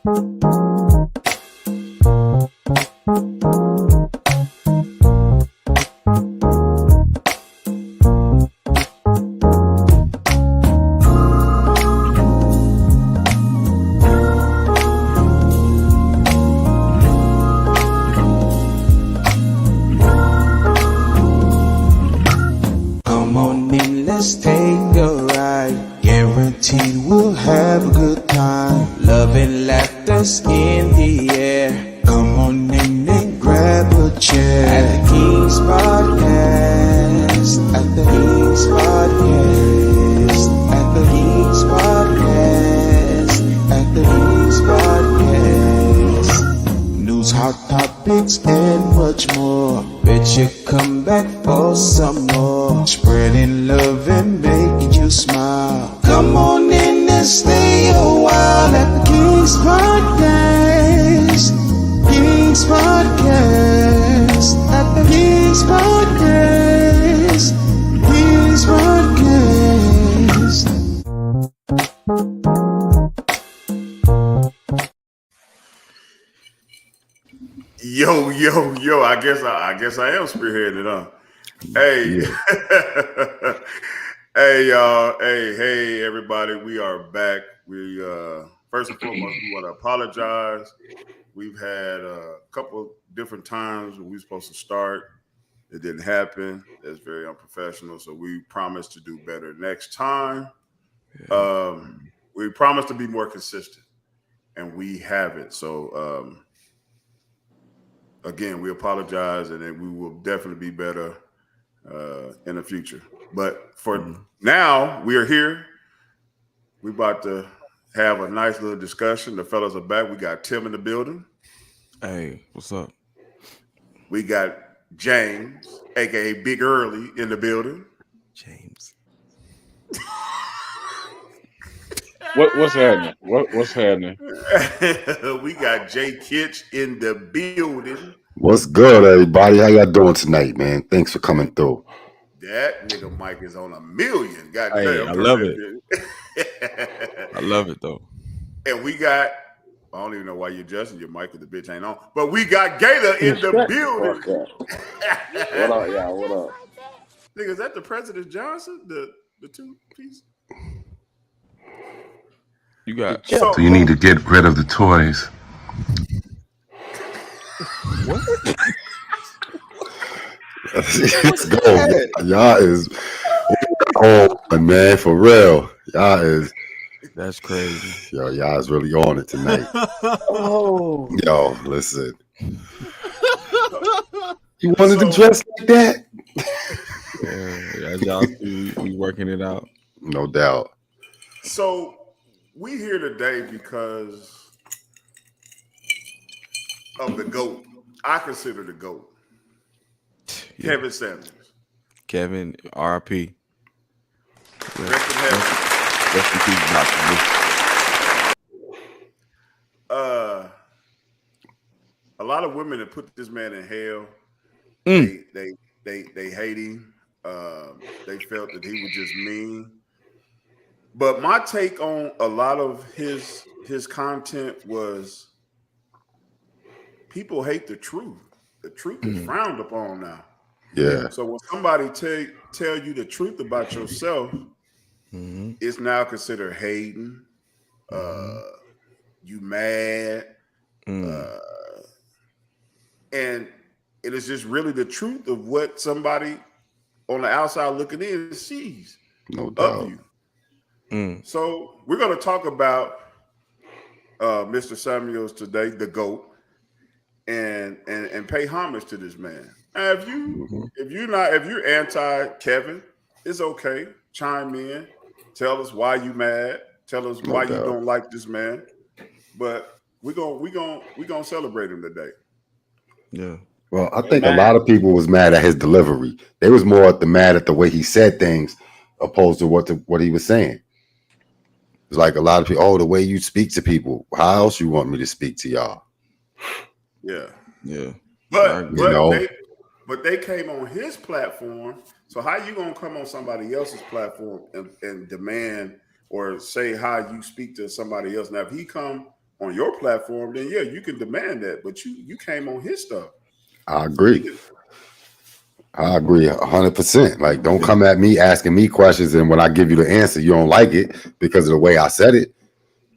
Come on in, let's take a ride. Guaranteed we'll have a good time. Love and laughter's in the air. Come on in and grab a chair. At the King's Podcast. At the King's Podcast. At the King's Podcast. At the King's Podcast. News, hot topics, and much more. Bet you come back for some more. Spreading love and making you smile. Come on in and stay a while at the King's Podcast. King's Podcast. At the King's Podcast. King's Podcast. Yo! I guess I am spearheading it, huh? Hey, hey, y'all. Hey, everybody. We are back. We first and foremost, we want to apologize. We've had a couple different times when we were supposed to start. It didn't happen. That's very unprofessional. So we promise to do better next time. We promise to be more consistent, and we haven't. So. Again, we apologize, and then we will definitely be better in the future. But for now, we are here. We're about to have a nice little discussion. The fellas are back. We got Tim in the building. Hey, what's up? We got James, a.k.a. Big Early, in the building. James. What's happening? What's happening? We got Jay Kitch in the building. What's good, everybody? How y'all doing tonight, man? Thanks for coming through. That nigga Mike is on 1,000,000. Goddamn. Hey, I love it. I love it, though. And we got, I don't even know why you're adjusting your mic because the bitch ain't on, but we got Gator in the building. What up, y'all? What up? Nigga, is that the President Johnson? The two piece? You got So you need to get rid of the toys. what? Let's go. Y'all is oh man, for real. Y'all is That's crazy. y'all is really on it tonight. Oh, Yo, listen. You wanted to dress like that? Yeah, as y'all see, we working it out. No doubt. So we here today because of the GOAT. I consider the GOAT. Yeah. Kevin Samuels. Kevin, RP. Yeah. Rest in heaven. Rest in peace, Dr. A lot of women have put this man in hell. Mm. They hate him. They felt that he was just mean. But my take on a lot of his content was people hate the truth. The truth is frowned upon now. Yeah. So when somebody tell you the truth about yourself, it's now considered hating. You mad. And it is just really the truth of what somebody on the outside looking in sees No of doubt. you. So we're going to talk about Mr. Samuels today, the GOAT, and pay homage to this man. Now, if you're anti Kevin, it's okay. Chime in, tell us why you mad, tell us why you don't like this man. But we're gonna celebrate him today. Yeah. Well, I think a lot of people was mad at his delivery. They was more mad at the way he said things opposed to what he was saying. It's like a lot of people, the way you speak to people. How else you want me to speak to y'all? Yeah. Yeah. But they came on his platform. So how you gonna come on somebody else's platform and demand or say how you speak to somebody else? Now, if he come on your platform, then yeah, you can demand that. But you came on his stuff. I agree. I agree 100%. Like, don't come at me asking me questions, and when I give you the answer, you don't like it because of the way I said it.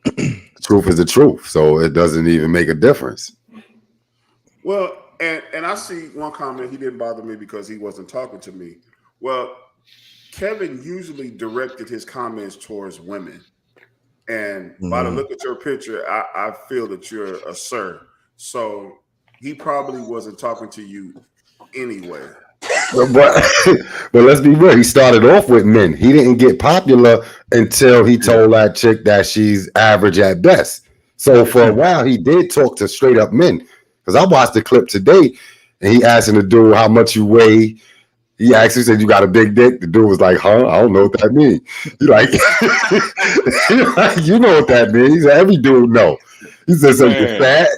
The truth is the truth, so it doesn't even make a difference. Well, and I see one comment, he didn't bother me because he wasn't talking to me. Well, Kevin usually directed his comments towards women. And by the look at your picture, I feel that you're a sir. So he probably wasn't talking to you anyway. But let's be real. He started off with men. He didn't get popular until he told that chick that she's average at best. So for a while, he did talk to straight up men. Because I watched the clip today, and he asked him the dude how much you weigh. He actually said, "You got a big dick." The dude was like, "Huh? I don't know what that means." You like, you know what that means? He said, every dude know. He said, "So you're fat,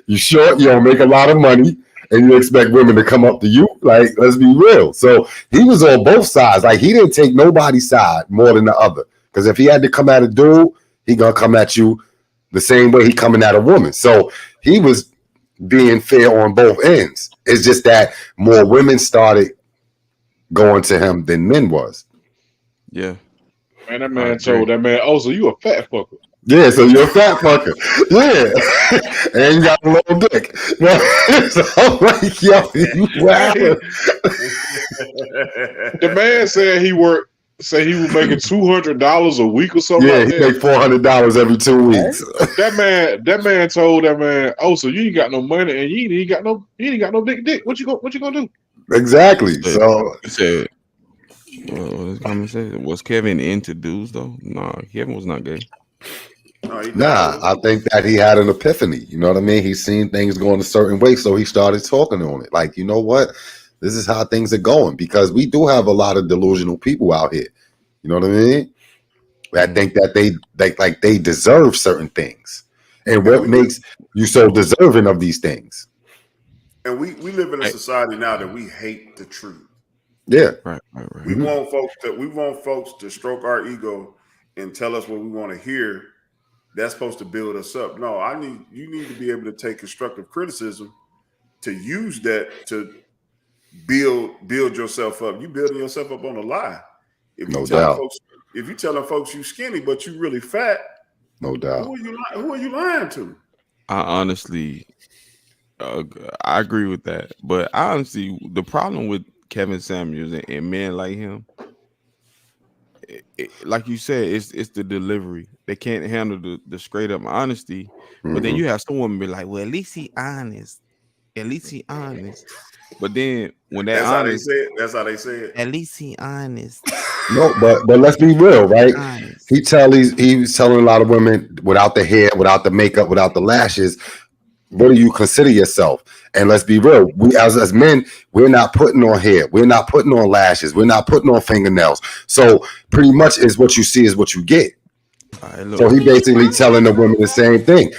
you short, you don't make a lot of money, and you expect women to come up to you." Like, let's be real. So he was on both sides. Like, he didn't take nobody's side more than the other. Because if he had to come at a dude, he gonna come at you the same way he coming at a woman. So he was being fair on both ends. It's just that more women started going to him than men was. Yeah. Man, that man told that man, "Oh, so you a fat fucker." Yeah, so you're a fat fucker. Yeah. And you got a little dick. So I'm like, yo, you wow. The man said he was making $200 a week or something. Yeah, like he that. make $400 every 2 weeks. That man told that man, "Oh, so you ain't got no money and you ain't got no big dick. What you gonna do?" Exactly. So he said, was Kevin into dudes though? No, Kevin was not gay. Nah, I think that he had an epiphany. You know what I mean? He's seen things going a certain way, so he started talking on it. Like, you know what? This is how things are going, because we do have a lot of delusional people out here. You know what I mean? I think that they deserve certain things. And what makes you so deserving of these things? And we live in a society now that we hate the truth. Yeah. Right. We want folks to stroke our ego and tell us what we want to hear. That's supposed to build us up. No, you need to be able to take constructive criticism, to use that to build yourself up. You building yourself up on a lie. If you telling folks you skinny but you really fat, no doubt. Who are you lying to? I honestly, I agree with that. But honestly, the problem with Kevin Samuels and men like him, like you said, it's the delivery. They can't handle the straight up honesty. Mm-hmm. But then you have some women be like, "Well, at least he honest. At least he honest." But then when that's how they say it. At least he honest. No, but let's be real, right? He was telling a lot of women, without the hair, without the makeup, without the lashes, what do you consider yourself? And let's be real, we as men, we're not putting on hair, we're not putting on lashes, we're not putting on fingernails. So pretty much is what you see is what you get. So he basically telling the women the same thing.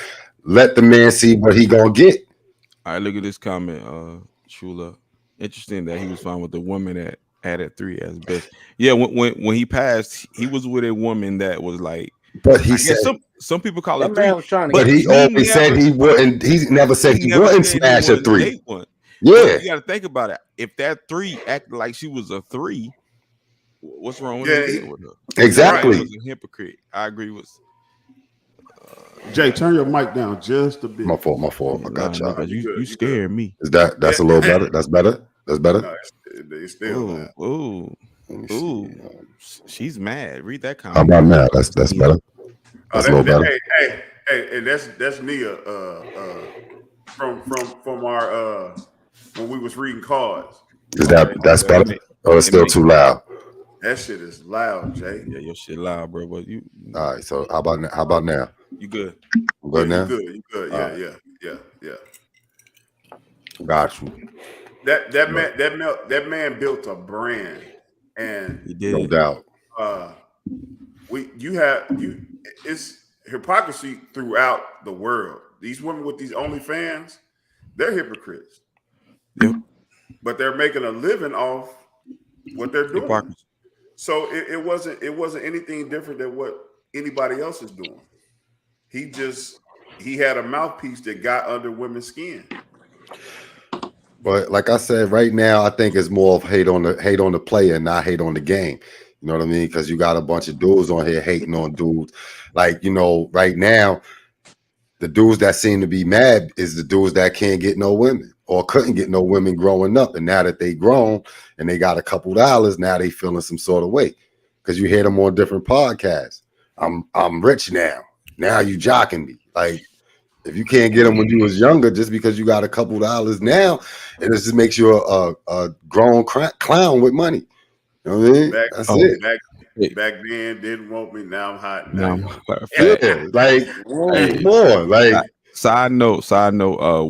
Let the man see what he gonna get. All right, look at this comment, Shula. Interesting that he was found with the woman that added 3 as best. Yeah, when he passed, he was with a woman that was like. But he said some people call it 3. But he always said he wouldn't. He never said he wouldn't smash a 3. Yeah, but you got to think about it. If that 3 acted like she was a 3, what's wrong with her? Exactly. He was a hypocrite. I agree with. Jay, turn your mic down just a bit. My fault. I got y'all. You scared me. Is that's a little better? That's better. No, it's still ooh. She's mad. Read that comment. How about now? That's better. That's a little better. Hey, and that's Nia from our when we was reading cards. Is that's better? Or it's still too loud? That shit is loud, Jay. Yeah, your shit loud, bro. But you all right? So how about now? You good? I'm good now. You good? Yeah. Got you. That man built a brand, and he did. No doubt. It's hypocrisy throughout the world. These women with these OnlyFans, they're hypocrites. Yep. But they're making a living off what they're doing. Hypocrisy. So it wasn't anything different than what anybody else is doing. He just he had a mouthpiece that got under women's skin. But like I said, right now I think it's more of hate on the player, not hate on the game. You know what I mean? Because you got a bunch of dudes on here hating on dudes. Like, you know, right now, the dudes that seem to be mad is the dudes that can't get no women or couldn't get no women growing up. And now that they grown and they got a couple dollars, now they feeling some sort of way. Because you hear them on different podcasts. I'm rich now. Now you jocking me. Like, if you can't get them when you was younger, just because you got a couple dollars now, it just makes you a grown clown with money. You know what I mean? That's it. Back then, didn't want me. Now I'm hot. Yeah, like more. Like side note.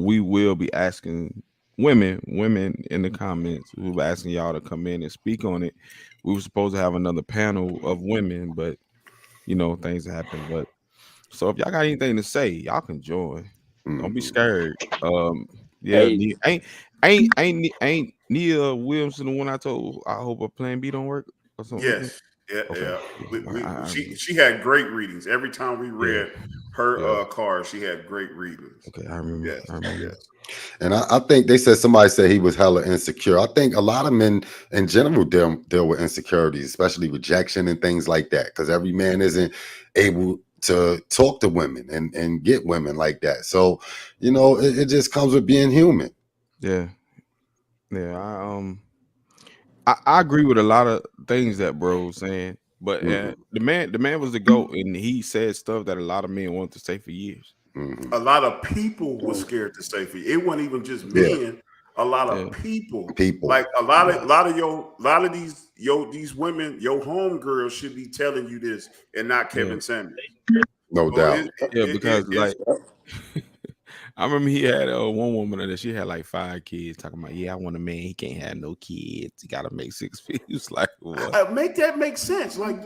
We will be asking women in the comments. We were asking y'all to come in and speak on it. We were supposed to have another panel of women, but you know things happen. But so if y'all got anything to say, y'all can join. Don't be scared. Ain't Nia Williamson the one I told? I hope a plan B don't work or something. Yes. Yeah. She had great readings. Every time we read her card, she had great readings. Okay, I remember. Yes. And I think they said somebody said he was hella insecure. I think a lot of men in general deal with insecurities, especially rejection and things like that, because every man isn't able to talk to women and get women like that. So, you know, it just comes with being human. Yeah. I agree with a lot of things that bro was saying, but the man was the GOAT, and he said stuff that a lot of men wanted to say for years. A lot of people were scared to say for you. It wasn't even just men. A lot of people, like a lot of these women, your homegirls should be telling you this, and not Kevin Samuels. No doubt. Because I remember he had one woman that she had like 5 kids talking about, I want a man, he can't have no kids. He got to make 6 figures. Like, what? Make that make sense. Like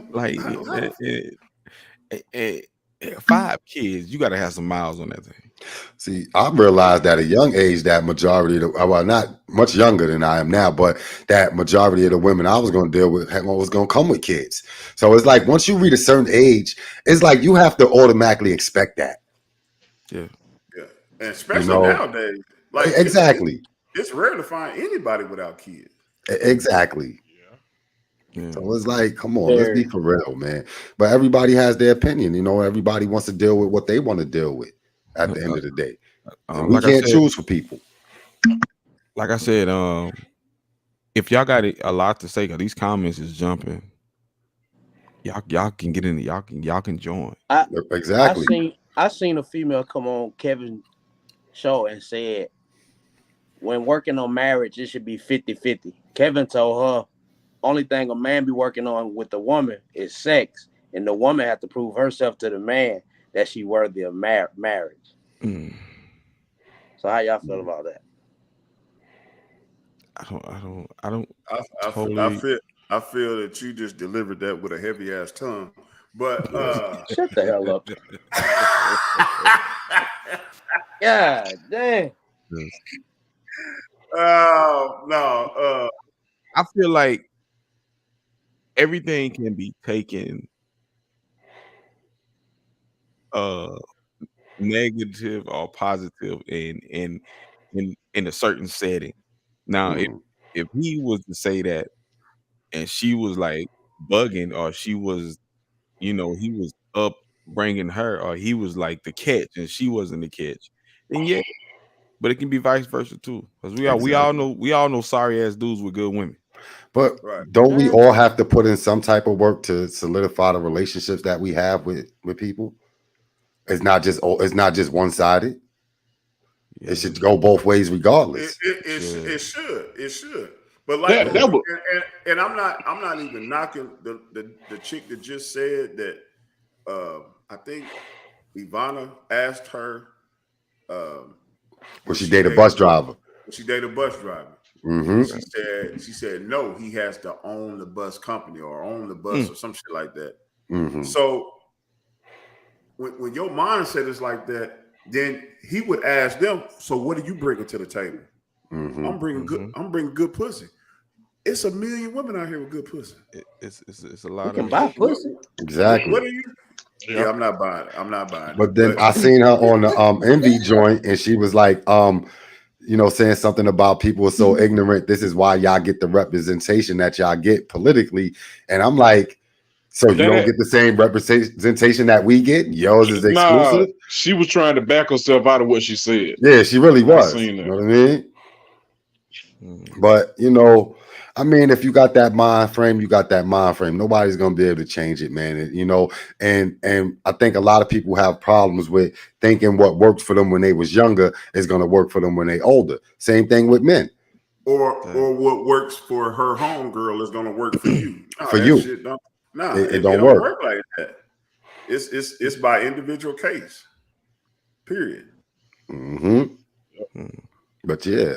5 kids, you got to have some miles on that thing. See, I realized at a young age that majority of well, not much younger than I am now, but that majority of the women I was going to deal with was going to come with kids. So it's like once you reach a certain age, it's like you have to automatically expect that. Yeah. And especially nowadays, like exactly, it's rare to find anybody without kids. Exactly. Yeah. So it's like, come on, let's be for real, man. But everybody has their opinion. You know, everybody wants to deal with what they want to deal with at the end of the day. We can't choose for people. Like I said, if y'all got a lot to say, because these comments is jumping, y'all can get in. Y'all can join. Exactly. I seen a female come on Kevin's show and said, when working on marriage, it should be 50-50. Kevin told her, only thing a man be working on with the woman is sex, and the woman have to prove herself to the man that she worthy of marriage. So how y'all feel about that? I feel that you just delivered that with a heavy ass tongue. But shut the hell up. God damn. No. I feel like everything can be taken negative or positive in a certain setting. Now, if he was to say that and she was like bugging, or she was, he was up bringing her, or he was like the catch and she wasn't the catch, then but it can be vice versa too, because we all know sorry ass dudes with good women. But don't we all have to put in some type of work to solidify the relationships that we have with people? It's not just one sided. Yeah. It should go both ways, regardless. It should. But like, and I'm not even knocking the chick that just said that. I think Ivana asked her. She dated a bus driver. She dated a bus driver. Mm-hmm. She said no, he has to own the bus company or own the bus or some shit like that. Mm-hmm. So when your mindset is like that, then he would ask them, so what are you bringing to the table? Mm-hmm. I'm bringing good pussy. It's a million women out here with good pussy. It's a lot. You can buy pussy. Exactly. What are you? Yeah, I'm not buying it. I'm not buying it. But then I seen her on the Envy joint, and she was like, saying something about people are so ignorant. This is why y'all get the representation that y'all get politically. And I'm like, so you don't get the same representation that we get? Yours is exclusive? Nah, she was trying to back herself out of what she said. Yeah, she really was. You know what I mean? But, I mean, if you got that mind frame, you got that mind frame. Nobody's going to be able to change it, man. And I think a lot of people have problems with thinking what worked for them when they was younger is going to work for them when they older. Same thing with men. Or what works for her homegirl is going to work for you. It don't work like that. It's by individual case. Period. But yeah,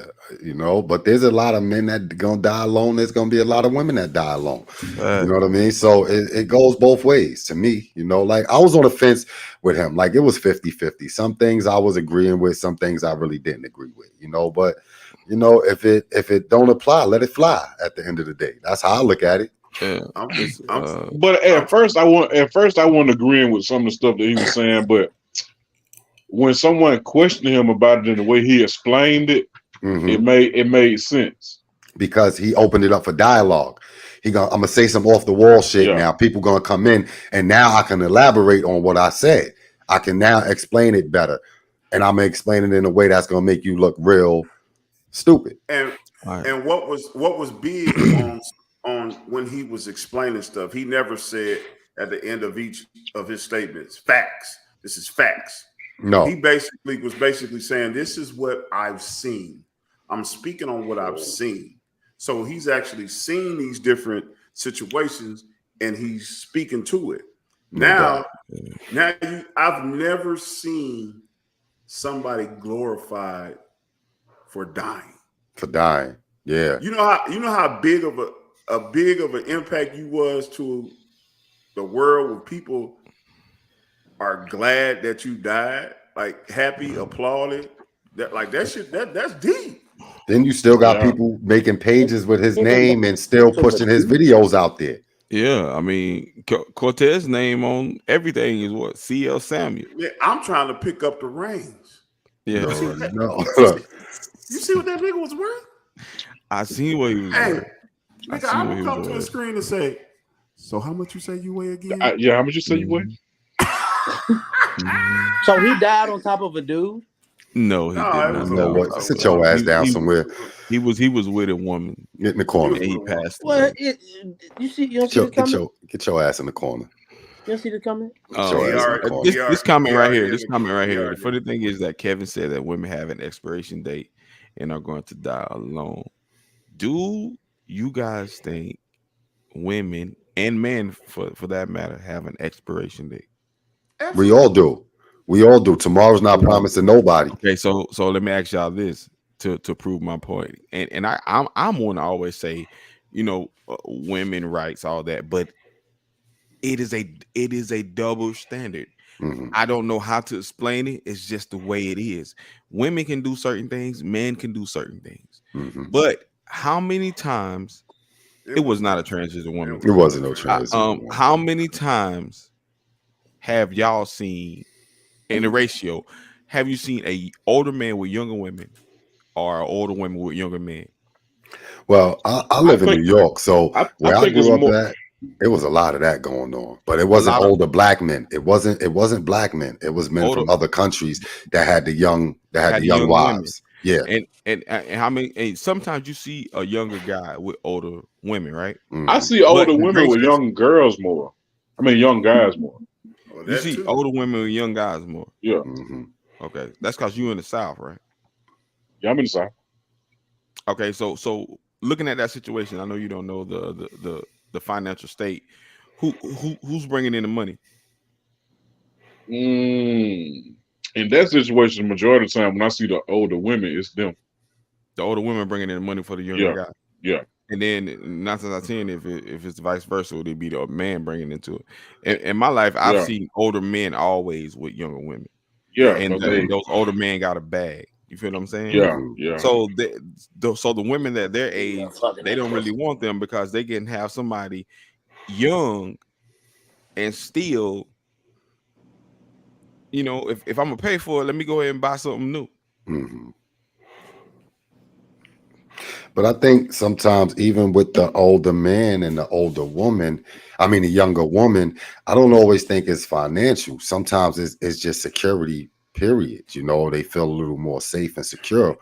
but there's a lot of men that gonna die alone. There's gonna be a lot of women that die alone. You know what I mean? So it goes both ways to me. Like I was on the fence with him. Like it was 50-50. Some things I was agreeing with, some things I really didn't agree with. But if it don't apply, let it fly. At the end of the day, that's how I look at it. Yeah. But at first I wasn't agreeing with some of the stuff that he was saying, but when someone questioned him about it in the way he explained it, it made sense. Because he opened it up for dialogue. I'm gonna say some off the wall shit now. People gonna come in, and now I can elaborate on what I said. I can now explain it better, and I'm gonna explain it in a way that's gonna make you look real stupid. And what was big on when he was explaining stuff, he never said at the end of each of his statements, facts. This is facts. No, he was basically saying, this is what I've seen. I'm speaking on what I've seen. So he's actually seen these different situations and he's speaking to it. I've never seen somebody glorified for dying. Yeah. You know how big of an impact you was to the world where people are glad that you died, like happy, applauded. That shit, that's deep. Then you still got people making pages with his name and still pushing his videos out there. Yeah, I mean, Cortez's name on everything is what? CL Samuel. Yeah, I'm trying to pick up the reins. Yeah. No. You see what that nigga was worth? I seen what he was worth. Nigga, I'm gonna come to the screen and say, so how much you say you weigh again? How much you say you weigh? So he died on top of a dude? No, he didn't. No, sit your ass down somewhere. He was with a woman. Get in the corner. And he passed. Well, you don't see the comment? Get your ass in the corner. You don't see the comment? This comment right here. The funny thing is that Kevin said that women have an expiration date and are going to die alone. Do you guys think women and men, for that matter, have an expiration date? We all do. Tomorrow's not promised to nobody. Okay, so let me ask y'all this to prove my point. And I'm one to always say, women rights, all that, but it is a double standard. I don't know how to explain it. It's just the way it is. Women can do certain things, men can do certain things. But how many times it was not a transgender woman? It wasn't no transgender. How many times have y'all seen in the ratio? Have you seen a older man with younger women or older women with younger men? Well, I live in New York, so where I grew up at, it was a lot of that going on. But it wasn't older black men. It wasn't black men. It was men from other countries that had the young wives. Yeah. And how many? And sometimes you see a younger guy with older women, right? I see older women with young girls more. I mean, young guys more. You see older women with young guys more. Yeah. Okay, that's because you in the South, right? Yeah, I'm in the South. Okay, so looking at that situation, I know you don't know the financial state. Who's bringing in the money? In that situation, the majority of the time when I see the older women, it's them. The older women bringing in the money for the younger guy. Yeah. And then 9 times out of 10, if it's vice versa, it'd be the man bringing into it. In my life, I've seen older men always with younger women. Yeah, and those older men got a bag. You feel what I'm saying? Yeah. So the women that their age, they don't really want them because they can have somebody young and still you know, if I'm gonna pay for it, let me go ahead and buy something new. Mm-hmm. But I think sometimes even with the older man and the older woman, I mean the younger woman, I don't always think it's financial. Sometimes it's just security, period. You know, they feel a little more safe and secure,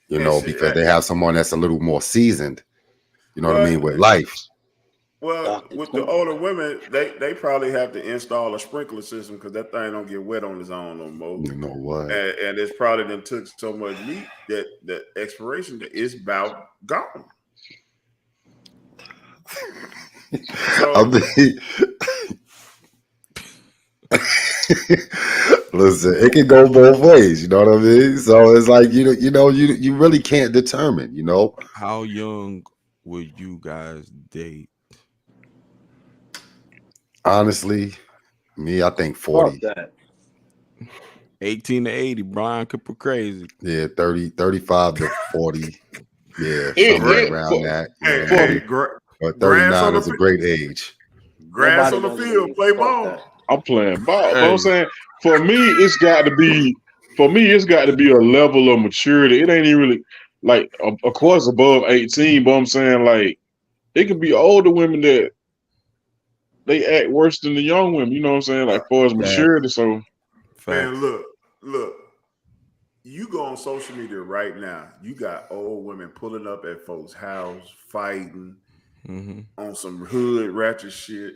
you know, because they have someone that's a little more seasoned, you know what I mean, with life. Well, with the older women, they probably have to install a sprinkler system because that thing don't get wet on its own no more. You know what? And it's probably done took so much meat that the expiration is about gone. So, I mean, listen, it can go both ways. You know what I mean? So it's like you really can't determine. You know, how young would you guys date? Honestly, me, I think 40. 18 to 80. Brian Cooper crazy. Yeah, 35 to 40. Yeah, somewhere around that. But 39 is a great age. Grass on the field, play ball. I'm playing ball. But I'm saying, for me, it's got to be a level of maturity. It ain't even really like, of course, above 18. But I'm saying, like, it could be older women that they act worse than the young women. You know what I'm saying? Like, as far as maturity. So, man, look. You go on social media right now. You got old women pulling up at folks' house, fighting on some hood ratchet shit.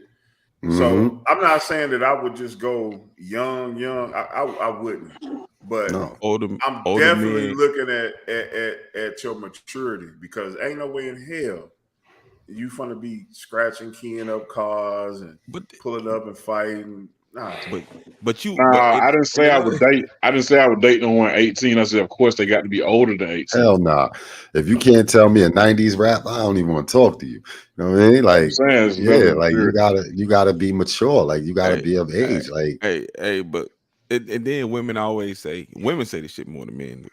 So I'm not saying that I would just go young. I wouldn't, but I'm definitely looking at your maturity because ain't no way in hell you gonna be scratching, keying up cars and pulling up and fighting. Nah, I didn't say I would date. I didn't say I would date no one 18. I said, of course, they got to be older than 18. Hell nah. If you can't tell me a 90s rap, I don't even want to talk to you. You know what I mean? Like, like you gotta be mature. Like you gotta be of age. Like, but and then women say this shit more than men do.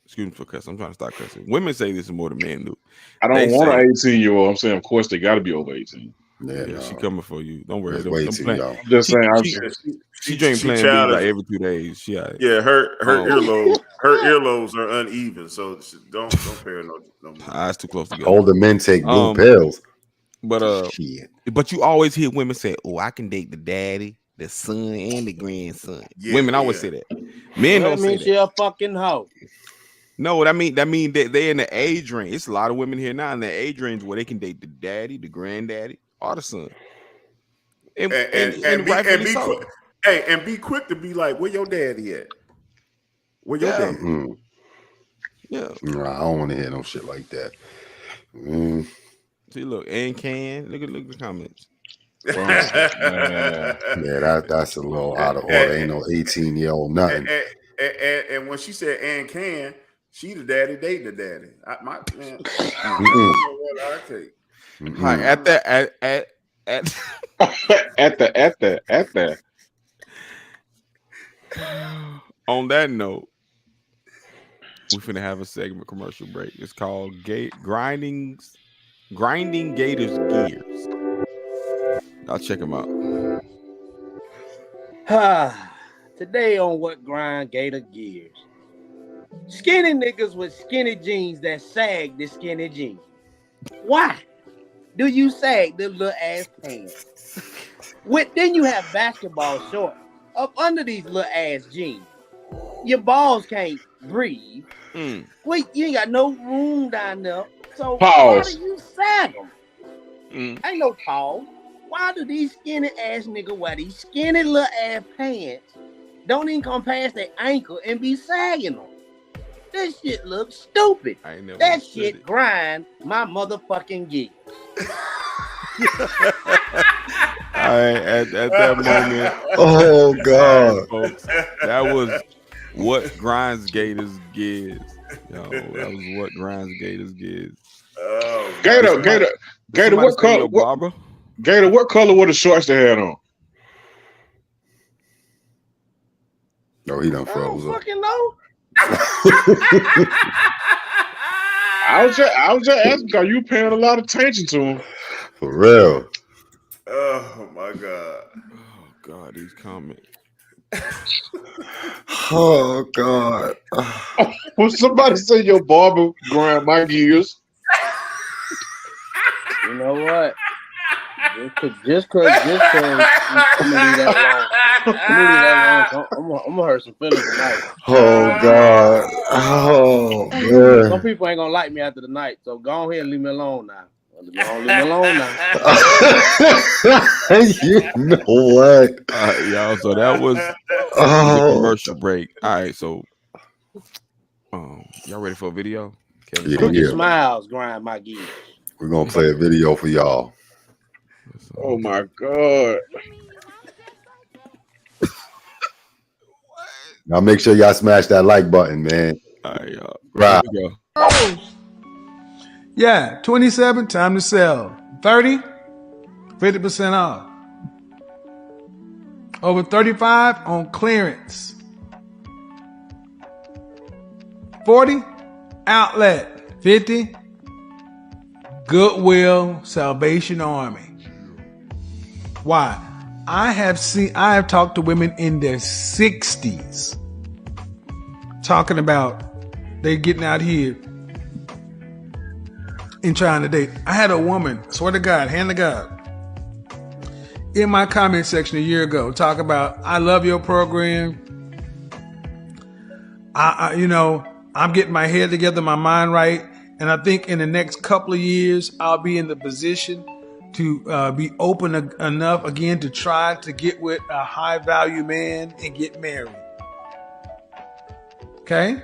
Excuse me for cussing. I'm trying to stop cussing. Women say this more than men do. I don't want an 18-year-old. I'm saying, of course, they got to be over 18. Yeah, she coming for you. Don't worry. I'm just saying. She drink Plan B like every 2 days. Her earlobes are uneven, so don't pair her no. Eyes too close together. Older men take blue pills. But you always hear women say, "Oh, I can date the daddy, the son, and the grandson." Women always say that. Men don't say that. She a fucking hoe. No, that mean that they're in the age range. It's a lot of women here now in the age range where they can date the daddy, the granddaddy, or the son. And be quick to be like, where your daddy at? Where your daddy? Yeah. Nah, I don't want to hear no shit like that. See, look, and can look at the comments. Yeah, that's a little out of order. Ain't no 18-year-old nothing. And when she said and can, she the daddy, dating the daddy. On that note, we're finna have a segment commercial break. It's called Grinding Gators Gears. I'll check them out. Today on What Grind Gator Gears. Skinny niggas with skinny jeans that sag the skinny jeans. Why do you sag the little ass pants? Then you have basketball shorts up under these little ass jeans. Your balls can't breathe. Wait, you ain't got no room down there. So why do you sag them? Ain't no pause. Why do these skinny ass niggas wear these skinny little ass pants? Don't even come past their ankle and be sagging them. This shit looks stupid. That shit grind my motherfucking geek. All right, at that moment. Oh God, folks, that was What Grinds Gators Gears. Yo, that was What Grinds Gators Gears. Gator, what color? Gator, what color were the shorts they had on? No, he done froze up. Fucking know. I was just asking because you paying a lot of attention to him. For real. Oh my God. Oh God, these comments. Oh God! When somebody say your barber grind my gears, You know what? Just cause I'm gonna leave that alone. I'm gonna hurt some feelings tonight. Oh God! Oh man! Some people ain't gonna like me after the night, so go ahead and leave me alone now. Leave me alone now. You know what? Y'all. So that was the commercial break. All right, so y'all ready for a video? Yeah, Cookie Smiles grind my gears. We're gonna play a video for y'all. oh my God! Now make sure y'all smash that like button, man. All right, y'all. Right. Here we go. Yeah, 27, time to sell. 30, 50% off. Over 35 on clearance. 40, outlet. 50, Goodwill, Salvation Army. Why? I have talked to women in their 60s talking about they getting out here and trying to date. I had a woman, swear to God, hand to God, in my comment section a year ago talk about, I love your program. I'm getting my head together, my mind right. And I think in the next couple of years, I'll be in the position to be open enough again to try to get with a high value man and get married. Okay?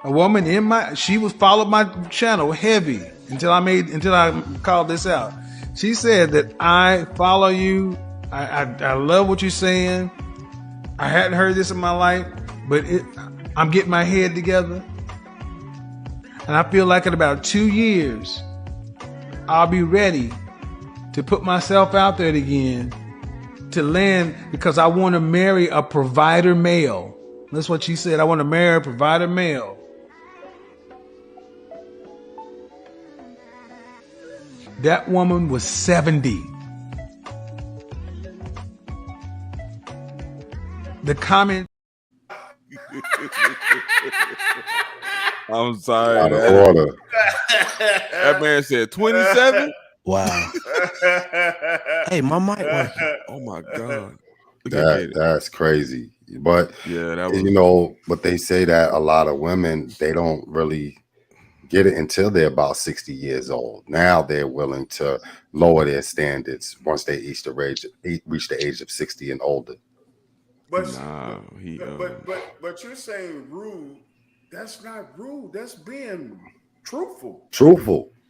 A woman she was followed my channel heavy until I called this out. She said that I follow you. I love what you're saying. I hadn't heard this in my life, but I'm getting my head together. And I feel like in about 2 years, I'll be ready to put myself out there again to land, because I want to marry a provider male. That's what she said. I want to marry a provider male. That woman was 70. The comment. I'm sorry. Out of order. That man said 27. Wow. Hey, my mic working. Oh my God. That's crazy. But yeah, that was, but they say that a lot of women, they don't really get it until they're about 60 years old. Now they're willing to lower their standards once they reach the age of 60 and older. But you're saying rude. That's not rude. That's being truthful.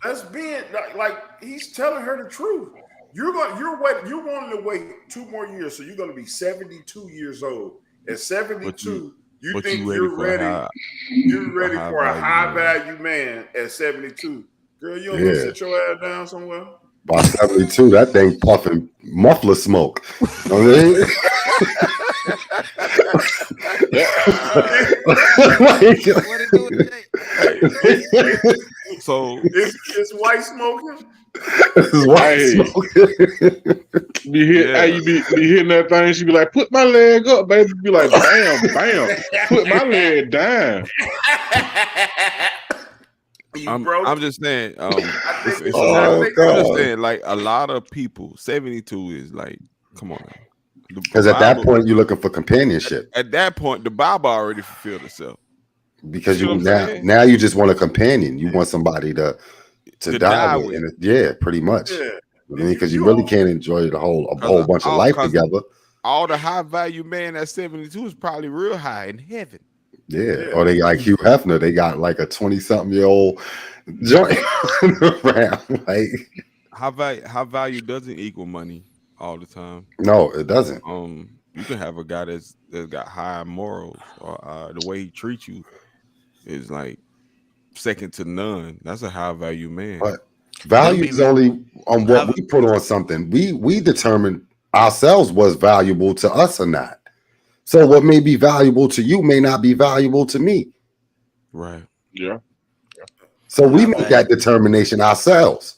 That's being like he's telling her the truth. You're wanting to wait 2 more years, so you're going to be 72 years old. At 72, you think you're ready? You're ready for a high value man at 72. Girl, you don't sit your ass down somewhere. By 72, that thing puffing muffler smoke. You know what I mean? So it's white smoking. It's white smoking. You be hitting that thing. She be like, "Put my leg up, baby." Be like, "Bam, bam, put my leg down." I'm just saying. I'm just saying, like a lot of people, 72 is like, come on. Because at that point, you're looking for companionship. At that point, the Bible already fulfilled itself. Because now you just want a companion. You want somebody to die with. And yeah, pretty much. Yeah. Because you really can't enjoy a whole bunch of life together. All the high value man at 72 is probably real high in heaven. Yeah. Or they like Hugh Hefner. They got like a 20-something-year-old joint around. Like high value doesn't equal money all the time. No, it doesn't. You can have a guy that's got high morals, or the way he treats you is like second to none. That's a high value man. But value is only on what we put on something. We determine ourselves what's valuable to us or not. So what may be valuable to you may not be valuable to me. Right. Yeah. So we make that determination ourselves.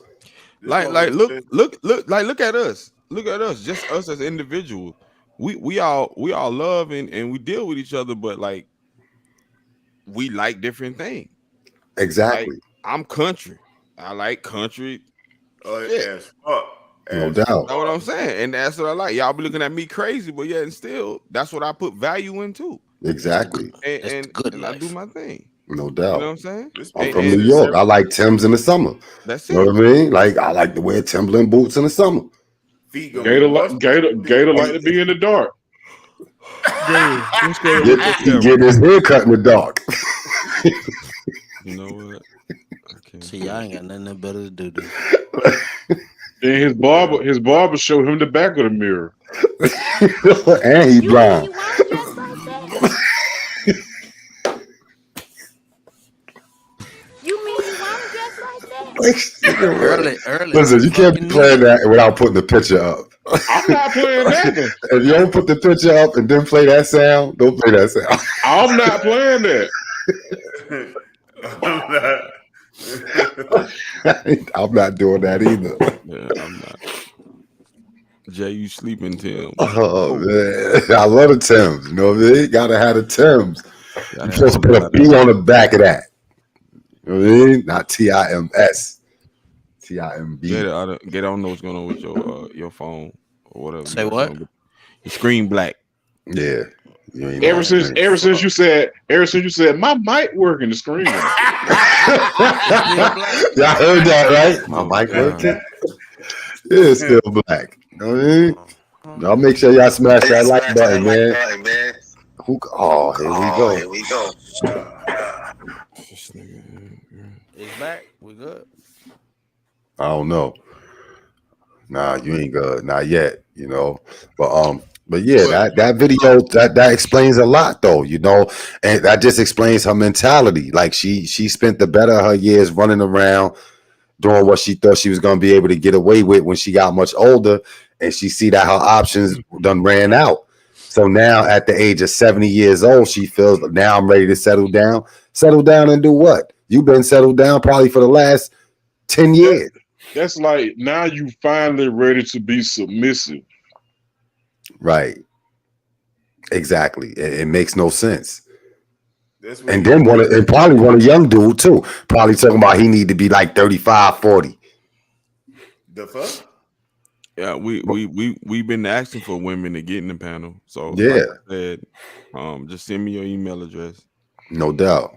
Look at us. Look at us, just us as individuals. we all love and we deal with each other, but like we like different things. Exactly. Like, I'm country. I like country. As fuck. No doubt. That's what I'm saying, and that's what I like. Y'all be looking at me crazy, but yeah, and still, that's what I put value into. Exactly. And I do my thing. No doubt. You know what I'm saying? I'm from New York. I like Timbs in the summer. That's it. You know what I mean? Like, I like to wear Timberland boots in the summer. Gator like to be in the dark. He getting his hair cut in the dark. You know what? See, I ain't got nothing better to do. Then his barber showed him the back of the mirror. And he blind. Early. Listen, you can't be playing that without putting the picture up. I'm not playing that. If you don't put the picture up and then play that sound, don't play that sound. I'm not playing that. I'm not doing that either. Yeah, I'm not. Jay, you sleeping, Tim? Oh man, I love the Timbs. You know what I mean? Gotta have the Timbs. You're supposed to put a B on the back of that. You know what I mean? Not TIMS. TIMB. Get I don't know what's going on with your phone or whatever. Say what? Your screen black. Yeah. Ever since you said my mic working, the screen. Y'all heard that, right? My mic working. It's still black. You know what I mean? Y'all make sure y'all smash that like button, man. Here we go. It's back. We good. I don't know. Nah, you ain't good. Not yet, you know. But yeah, that video that explains a lot though, you know, and that just explains her mentality. Like she spent the better of her years running around doing what she thought she was gonna be able to get away with when she got much older, and she see that her options done ran out. So now at the age of 70 years old, she feels now I'm ready to settle down. Settle down and do what? You've been settled down probably for the last 10 years. That's like now you finally ready to be submissive. Right. Exactly. It makes no sense. And then probably want a young dude too. Probably talking about he need to be like 35, 40. The fuck? Yeah, we've been asking for women to get in the panel. So yeah, like I said, just send me your email address. No doubt.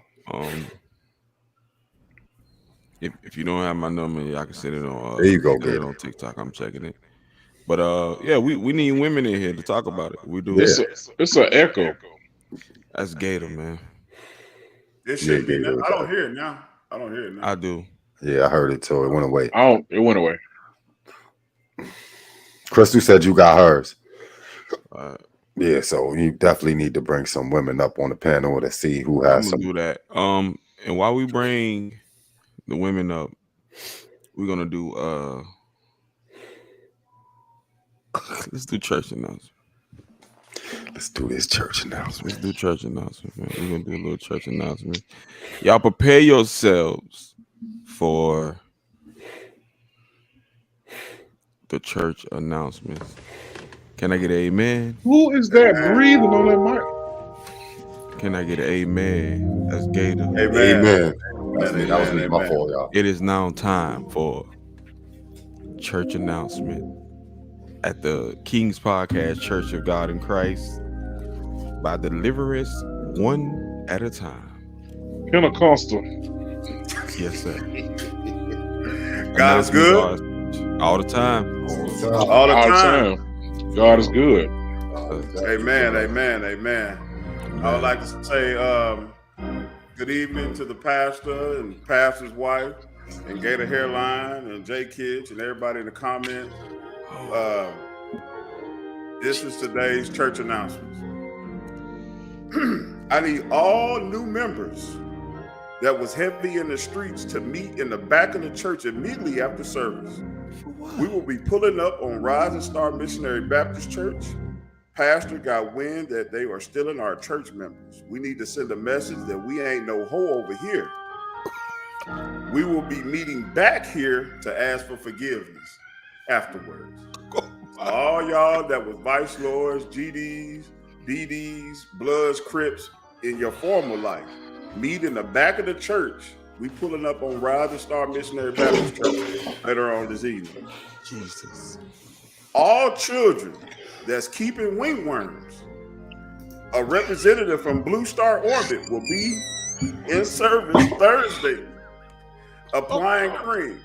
If you don't have my number, I can send it on. There you go. Get it on TikTok. I'm checking it. But yeah, we need women in here to talk about it. We do. It's an echo. That's Gator, man. It should be. I don't hear it now. I do. Yeah, I heard it too. It went away. It went away. Crystal said you got hers. Yeah, so you definitely need to bring some women up on the panel to see who has some. Do that. And while we bring the women up, we're gonna do let's do church announcement. Let's do this church announcement. Let's do church announcement, man. We're gonna do a little church announcement. Y'all prepare yourselves for the church announcements. Can I get an amen? Who is that breathing on that mic? Can I get an amen? That's Gator. Amen. That was me. My fault, y'all. It is now time for church announcement at the King's Podcast, Church of God in Christ, by Deliverance One at a Time. Pentecostal. Yes, sir. God is good all the time. All the time. God is good. Amen. I would like to say good evening to the pastor and pastor's wife and Gator Hairline and J Kids and everybody in the comments. This is today's church announcements. I need all new members that was heavy in the streets to meet in the back of the church immediately after service. We will be pulling up on Rising Star Missionary Baptist Church. Pastor got wind that they are stealing our church members. We need to send a message that we ain't no hoe over here. We will be meeting back here to ask for forgiveness afterwards. All y'all that was Vice Lords, GDs, DDs, Bloods, Crips in your former life, meet in the back of the church. We pulling up on Rising Star Missionary Baptist Church later on this evening. Jesus. All children that's keeping wingworms, a representative from Blue Star Orbit will be in service Thursday, applying cream.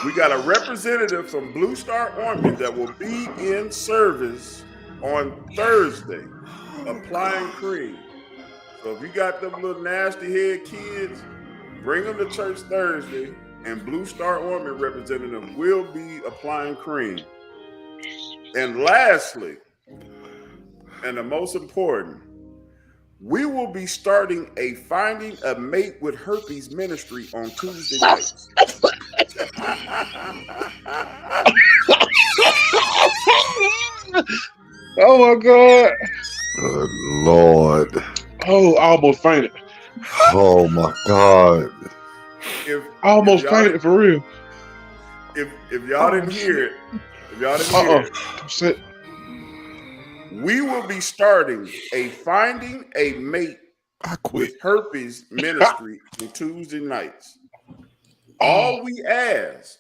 We got a representative from Blue Star Orbit that will be in service on Thursday, applying cream. So if you got them little nasty head kids, bring them to church Thursday, and Blue Star Orbit representative will be applying cream. And lastly, and the most important, we will be starting a Finding a Mate with Herpes ministry on Tuesday nights. Oh my God. Good Lord. Oh, I almost fainted. Oh my God. I almost fainted for real. If y'all didn't hear it, we will be starting a Finding a Mate with Herpes ministry on Tuesday nights. All we ask,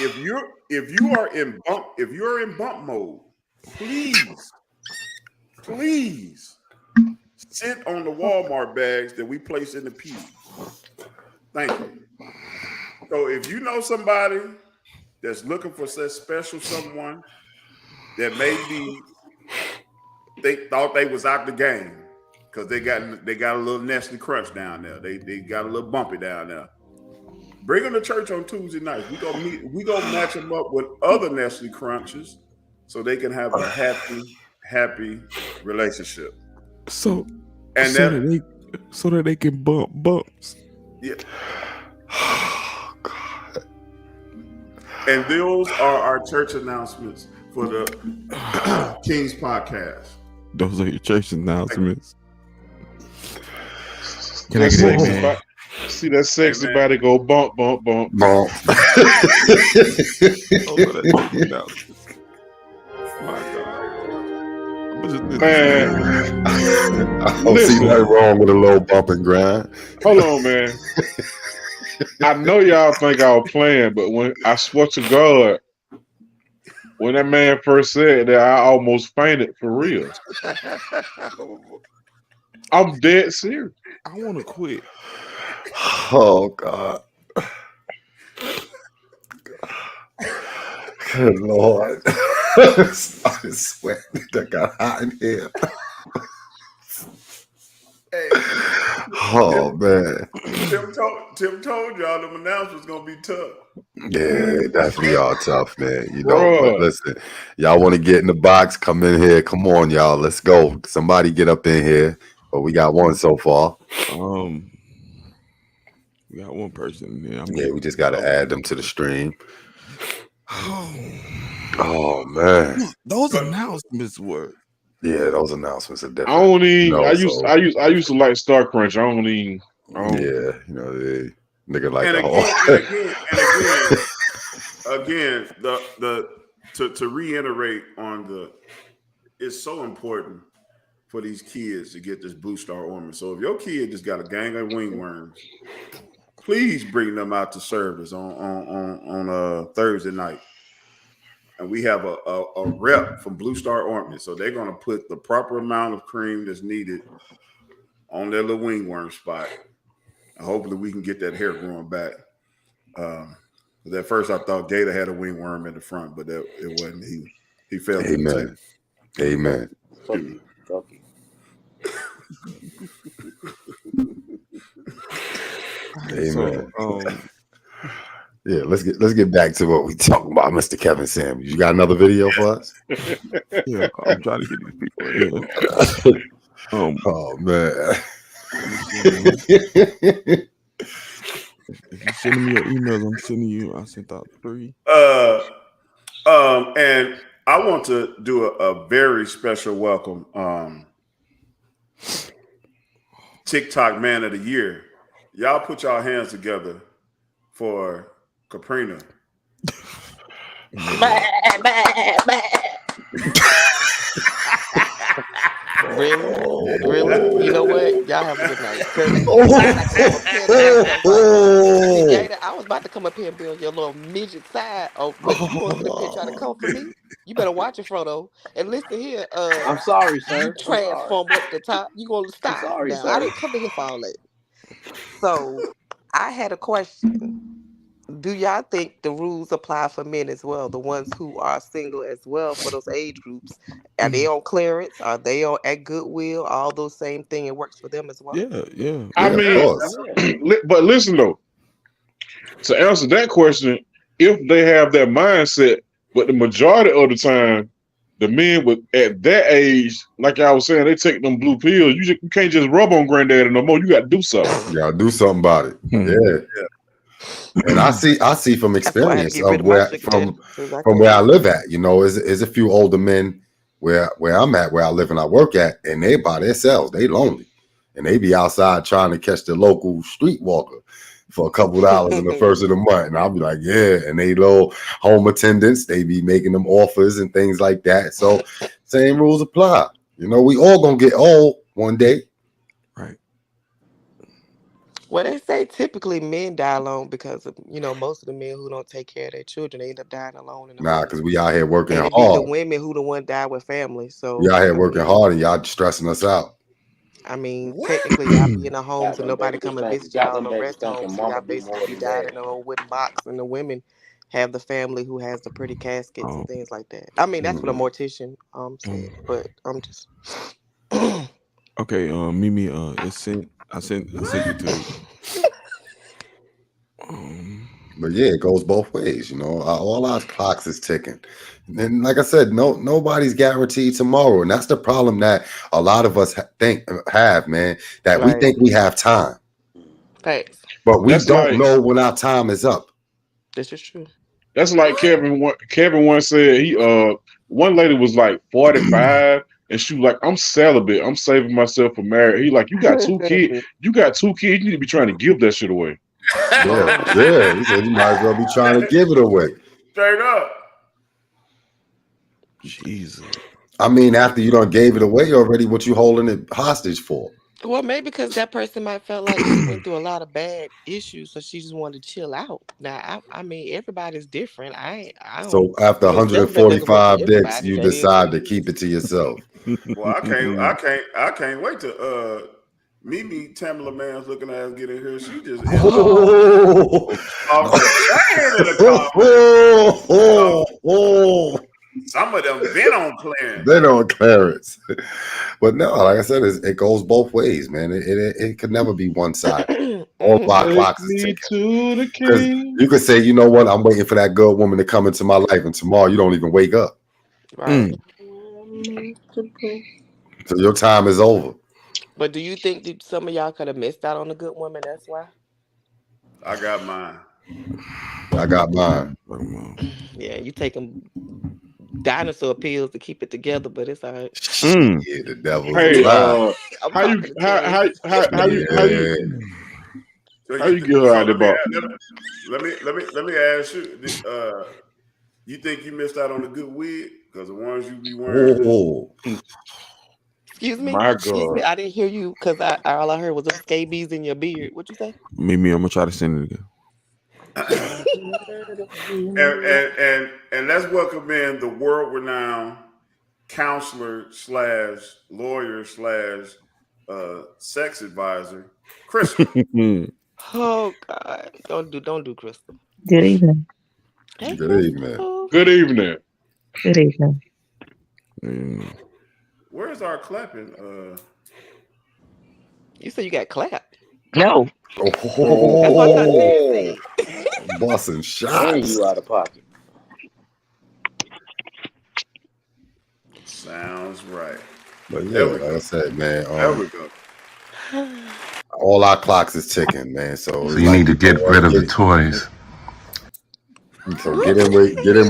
if you're in bump mode, please sit on the Walmart bags that we place in the pew. Thank you. So if you know somebody that's looking for such special someone that maybe they thought they was out the game because they got a little Nestle Crunch down there. They got a little bumpy down there. Bring them to church on Tuesday night. We gonna match them up with other Nestle Crunches so they can have a happy relationship. So that they can bump bumps. Yeah. Oh, God. And those are our church announcements for the King's Podcast. Those are your church announcements. Can I get it, man? See that sexy body go bump, bump, bump, bump. Man, I don't see nothing wrong with a little bump and grind. Hold on, man. I know y'all think I was playing, but when I swear to God, when that man first said that, I almost fainted for real. I'm dead serious. I want to quit. Oh God. Good Lord. I started sweating. That got hot in here. Hey, oh man. Tim told y'all them announcements gonna be tough. Yeah, definitely all tough, man. You know, but listen, y'all want to get in the box, come in here. Come on, y'all. Let's go. Somebody get up in here. But we got one so far. We got one person there. Yeah, we just gotta add them to the stream. Oh man. Those announcements were. Yeah, those announcements are different. I don't even. I used to like Star Crunch. I don't even. Yeah, you know, nigga like and again, to reiterate on it's so important for these kids to get this Blue Star Ornament. So if your kid just got a gang of wingworms, please bring them out to service on Thursday night. And we have a rep from Blue Star Ornament. So they're going to put the proper amount of cream that's needed on their little wingworm spot. And hopefully we can get that hair growing back. At first I thought Gator had a wingworm in the front, but it wasn't. He failed. Amen. Amen. Fucky. Amen. Yeah, let's get back to what we talking about, Mr. Kevin Samuels. You got another video for us? Yeah, I'm trying to get these people in here. Oh man. If you send me your emails, I sent out 3. And I want to do a very special welcome. TikTok Man of the Year. Y'all put y'all hands together for Caprina Really? You know what? Y'all have a good night. Jada, I was about to come up here and be on your little midget side. Oh, but you going to sit up here trying to come for me? You better watch it, Frodo. And listen here. I'm sorry, sir. You transform up the top. You gonna stop? Sorry, now. sir. I didn't come in here for all that. So, I had a question. Do y'all think the rules apply for men as well? The ones who are single as well for those age groups? Are they on clearance? Are they on at Goodwill? All those same thing. It works for them as well. Yeah. I mean, but listen though. To answer that question, if they have that mindset, but the majority of the time, the men at that age, like I was saying, they take them blue pills. You can't just rub on granddaddy no more. You got to do something. You got to do something about it. Yeah. And I see from experience of where I live at, you know, is a few older men where I'm at, where I live and I work at, and they by themselves, they lonely, and they be outside trying to catch the local street walker for a couple dollars in the first of the month, and I'll be like, yeah, and they little home attendants, they be making them offers and things like that. So same rules apply. You know, we all gonna get old one day. Well, they say typically men die alone because of, you know, most of the men who don't take care of their children, they end up dying alone. Because we out here working hard. The women who the one die with families. So we out here working hard, and y'all stressing us out. I mean, technically, y'all be in the homes and nobody come and visit y'all in the rest homes. So y'all basically died in a old wooden box, and the women have the family who has the pretty caskets and things like that. I mean, that's what a mortician said, but I'm just. Okay, Mimi, I sent it to you. But yeah, it goes both ways. You know, all our clocks is ticking, and like I said, nobody's guaranteed tomorrow, and that's the problem that a lot of us have, man. That we think we have time, thanks, but we don't know when our time is up. This is true. That's like Kevin once said. One lady was like 45. And she was like, I'm celibate. I'm saving myself for marriage. He like, you got 2 kids. You got 2 kids. You need to be trying to give that shit away. Yeah. He said you might as well be trying to give it away. Straight up. Jesus. I mean, after you done gave it away already, what you holding it hostage for? Well, maybe because that person might felt like she went through a lot of bad issues, so she just wanted to chill out. Now, I mean, everybody's different. I don't. So after 145 dicks, you decide to keep it to yourself. Well, I can't wait to Mimi Tamala Man's looking at us get in here. She just some of them been on clearance. Been on clearance. But no, like I said, it goes both ways, man. It could never be one side. All our clocks is ticking. You could say, you know what, I'm waiting for that good woman to come into my life, and tomorrow you don't even wake up. Right. So your time is over. But do you think that some of y'all could have missed out on a good woman? That's why. I got mine. Yeah, you take them dinosaur pills to keep it together, but it's all right. Yeah, the devil. Hey, how you get out of the box? Let me ask you. You think you missed out on a good wig? Because the ones you be wearing. Excuse me. My God. Excuse me. I didn't hear you because all I heard was the scabies in your beard. What'd you say? Mimi, I'm gonna try to send it again. and let's welcome in the world-renowned counselor / lawyer / sex advisor, Crystal. Oh God! Don't do Crystal. Good evening. Hey, Good evening. Good evening. Good evening. Where's our clapping? You said you got clapped. No. Busting shots. You out of pocket. Sounds right. But yeah, like I said, man. There we go. All our clocks is ticking, man. So you need to get rid of the toys. So get in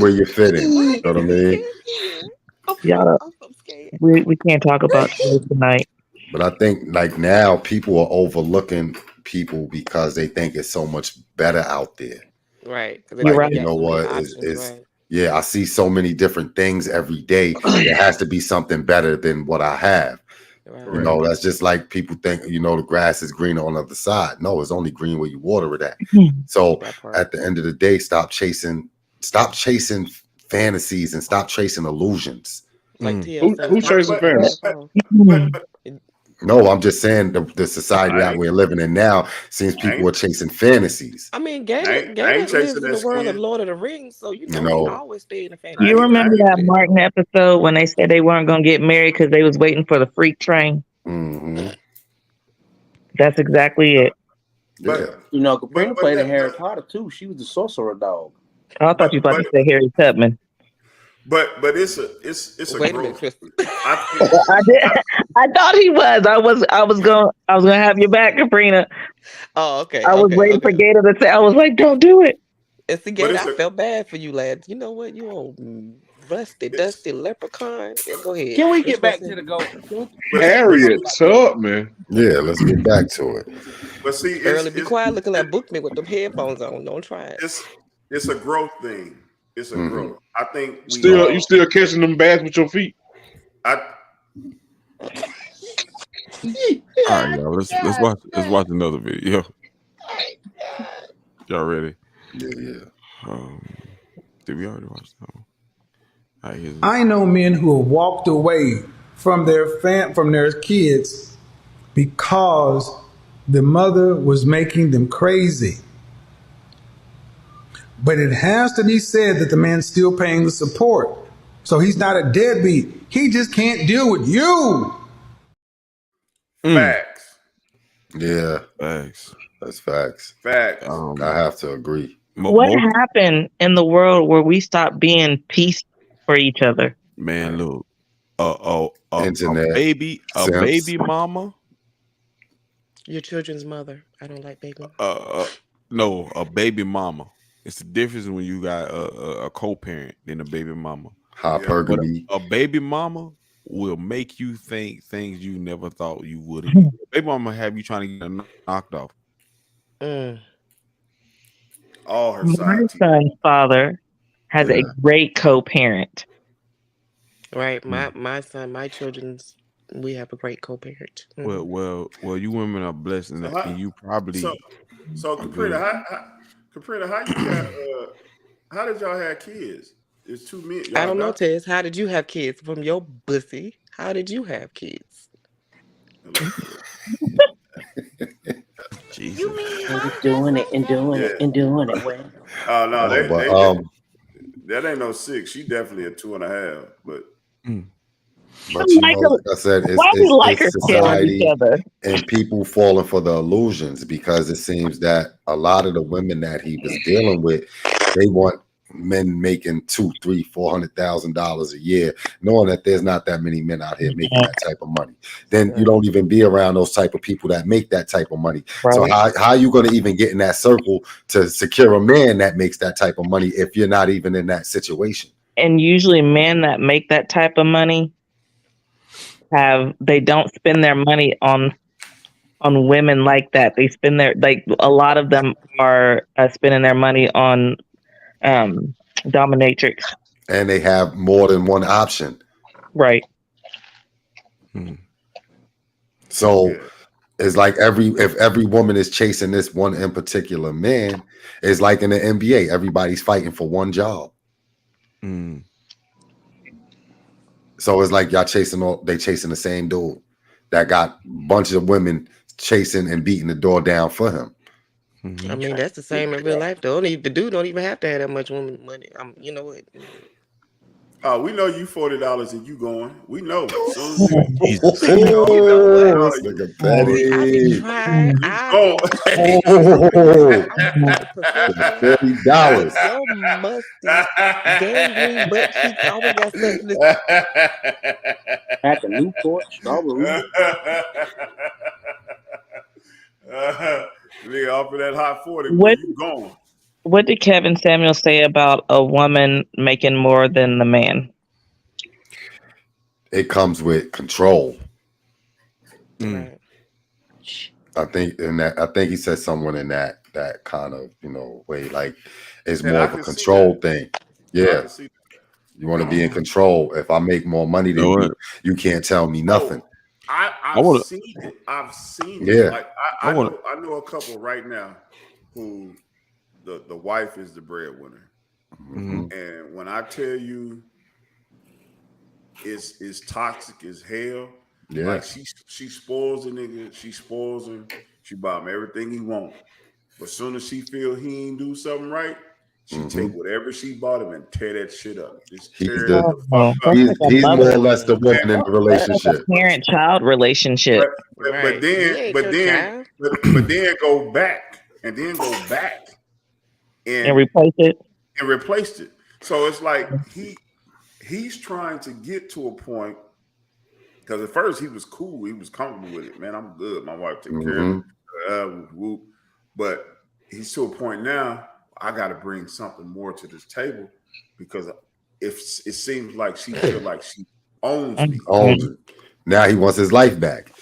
where you're fitting. You know what I mean? Y'all, we can't talk about this tonight. But I think like now people are overlooking people because they think it's so much better out there. Right. You're right. You know what options, is right. yeah, I see so many different things every day. There has to be something better than what I have. Right. You know, that's just like people think, you know, the grass is greener on the other side. No, it's only green where you water it at. So at the end of the day, stop chasing fantasies and stop chasing illusions. Like who chasing fantasy? No, I'm just saying the society that we're living in now seems people are chasing fantasies. I mean, Gandalf lives in the world of Lord of the Rings, so you know, he always stay in a fantasy. You remember that Martin episode when they said they weren't going to get married because they was waiting for the freak train? Mm-hmm. That's exactly it. But you know, Caprina played in Harry Potter too. She was the sorcerer dog. I thought you were about to say Harry Tubman. But it's a Wait growth. a minute, Kristen. I did. I thought he was. I was gonna have your back, Caprina. Oh, okay. I was waiting for Gator to say. I was like, "Don't do it." And see, Gator, I felt bad for you, lads. You know what? You old rusty, dusty leprechaun. Yeah, go ahead. Can we get back to the goat? Harriet Tubman. Yeah, let's get back to it. But see, Early, be quiet looking like Bookman with them headphones on. Don't try it. It's a growth thing. It's a growth. I think you still catching them bass with your feet. All right, y'all. Let's watch another video. Y'all ready? Yeah. Did we already watch that one? All right, I know men who have walked away from their kids because the mother was making them crazy. But it has to be said that the man's still paying the support. So he's not a deadbeat. He just can't deal with you. Facts. Yeah. Facts. That's facts. Facts. I have to agree. What happened in the world where we stopped being peace for each other? Man, look. Internet. A baby mama. Your children's mother. I don't like baby. No, a baby mama. It's the difference when you got a co-parent than a baby mama. Hypergamy. A baby mama will make you think things you never thought you would. Baby mama have you trying to get knocked off. All her My son's father has a great co-parent. Right. My son, my children's, we have a great co-parent. Well, you women are blessed, and you probably. So Caprina, how did y'all have kids? It's 2 men. I don't know, Tess. How did you have kids from your pussy? How did you have kids? Jesus. You mean doing it. Well. Oh no, that ain't no 6. She definitely a 2.5. But you know, like I said, it's society and people falling for the illusions, because it seems that a lot of the women that he was dealing with, they want men making $200,000-$400,000 a year, knowing that there's not that many men out here making that type of money. Then you don't even be around those type of people that make that type of money. Right. So how are you going to even get in that circle to secure a man that makes that type of money if you're not even in that situation? And usually men that make that type of money they don't spend their money on women like that. They spend a lot of them are spending their money on dominatrix, and they have more than one option. Right. So it's like if every woman is chasing this one in particular man, it's like in the NBA, everybody's fighting for one job. So it's like y'all chasing the same dude that got bunches of women chasing and beating the door down for him. I mean, that's the same in real life. The dude don't even have to have that much woman money. You know what? We know you $40 and you going. We know. $30. Your musty, gangly butt cheeks always got something to At the Newport, strawberry. Nigga offer that hot 40. Where you going? What did Kevin Samuel say about a woman making more than the man? It comes with control. Right. I think he said someone in that that kind of, you know, way. Like it's And more I of a can see control that. thing. I Yeah. can see that. You want to be in control. If I make more money than you, you can't tell me nothing. I've seen it. I've seen it. Yeah. Like I know a couple right now who the wife is the breadwinner. Mhm. And when I tell you it's toxic as hell, Yeah. like she spoils the nigga, she spoils him, she buy him everything he want. But soon as she feel he ain't do something right, she take whatever she bought him and tear that shit up. Just He's tear the- it the fuck up. That's like a He's more mother. or less the woman in the That's relationship. a parent-child relationship. But Right. He then ain't but your then child. but then go back and replace it. and replaced it. So it's like he's trying to get to a point, because at first he was cool, he was comfortable with it. Man, I'm good. My wife take care of it. Whoop. But he's to a point now. I got to bring something more to this table, because if it seems like she feel like she owns me. Owns it. Now he wants his life back.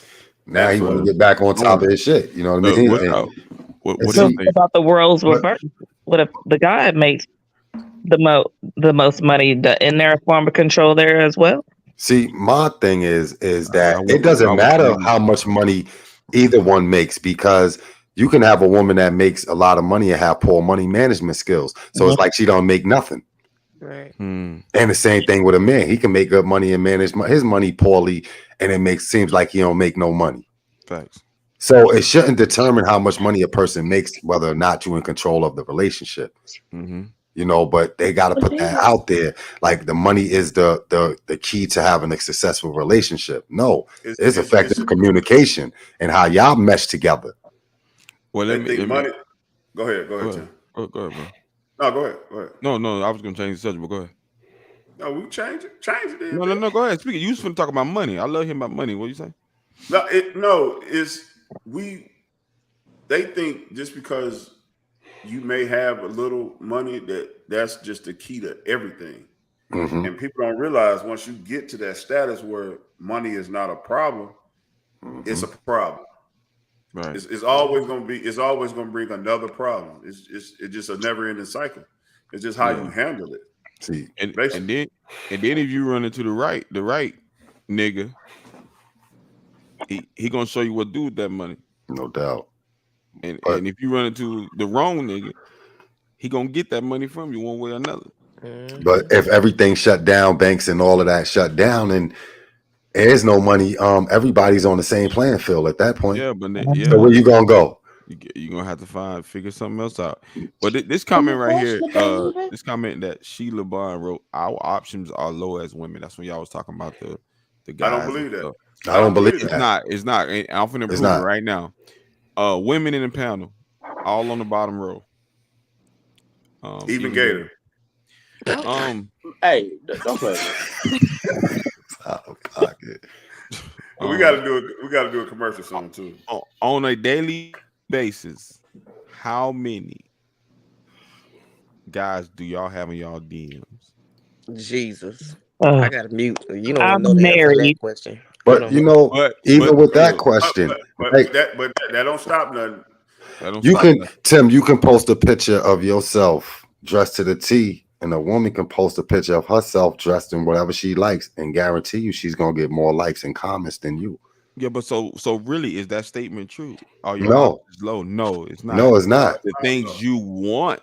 Now he want to get back on top of his shit. You know what I mean? What So do you think? about the roles reversed? What if the guy makes the most money? In there a form of control there as well? See, my thing is that it doesn't matter how much money either one makes, because you can have a woman that makes a lot of money and have poor money management skills. So it's like she don't make nothing. Right. And the same thing with a man. He can make good money and manage his money poorly, and it seems like he don't make no money. Facts. So it shouldn't determine how much money a person makes, whether or not you're in control of the relationship. You know, but they got to put that out there. Like the money is the key to having a successful relationship. No, it's effective communication and how y'all mesh together. Well, let me money. Go ahead, Tim. Go ahead, bro. No, go ahead. No, I was gonna change the subject, but go ahead. No, we change it. Then, No, go ahead. Speak it. You was finna talk about money. I love hearing about money. What you say? They think just because you may have a little money that's just the key to everything. And people don't realize once you get to that status where money is not a problem, it's a problem. Right. It's always gonna bring another problem. It's just a never-ending cycle. It's just how you handle it. See, and then if you run into the right nigga, he gonna show you what to do with that money. No doubt. And if you run into the wrong nigga, he gonna get that money from you one way or another. But if everything shut down, banks and all of that shut down, and there's no money, everybody's on the same playing field at that point. Yeah, but so where you gonna go? You're gonna have to figure something else out. But this comment right here, this comment that Sheila Bond wrote, our options are low as women. That's when y'all was talking about the guys. I don't believe that. I don't believe that. It's not. I'm finna prove it right now. Women in the panel, all on the bottom row. Even Gator. Hey, don't play with we gotta do a commercial song too. On a daily basis, how many guys do y'all have in y'all DMs? Jesus. I gotta mute. You don't I'm know the answer to married. that question. But you know, even with that question, but that don't stop nothing. Tim, you can post a picture of yourself dressed to the T, and a woman can post a picture of herself dressed in whatever she likes, and guarantee you she's gonna get more likes and comments than you. Yeah, but so really, is that statement true? Are your No. options low? No, it's not. No, it's not. The things you want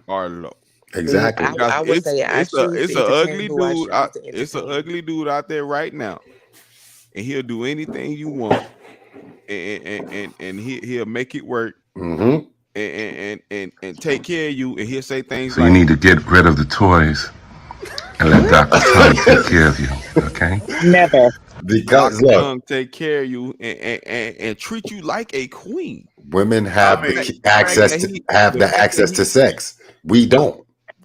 are low. Exactly. I would say it's an ugly dude. It's an ugly dude out there right now, and he'll do anything you want, and he'll make it work, and take care of you, and he'll say things So like, you need to get rid of the toys and let Dr. Tongue take care of you, okay? Never. Because Dr. look, Tongue take care of you and treat you like a queen. women have the access to sex. We don't.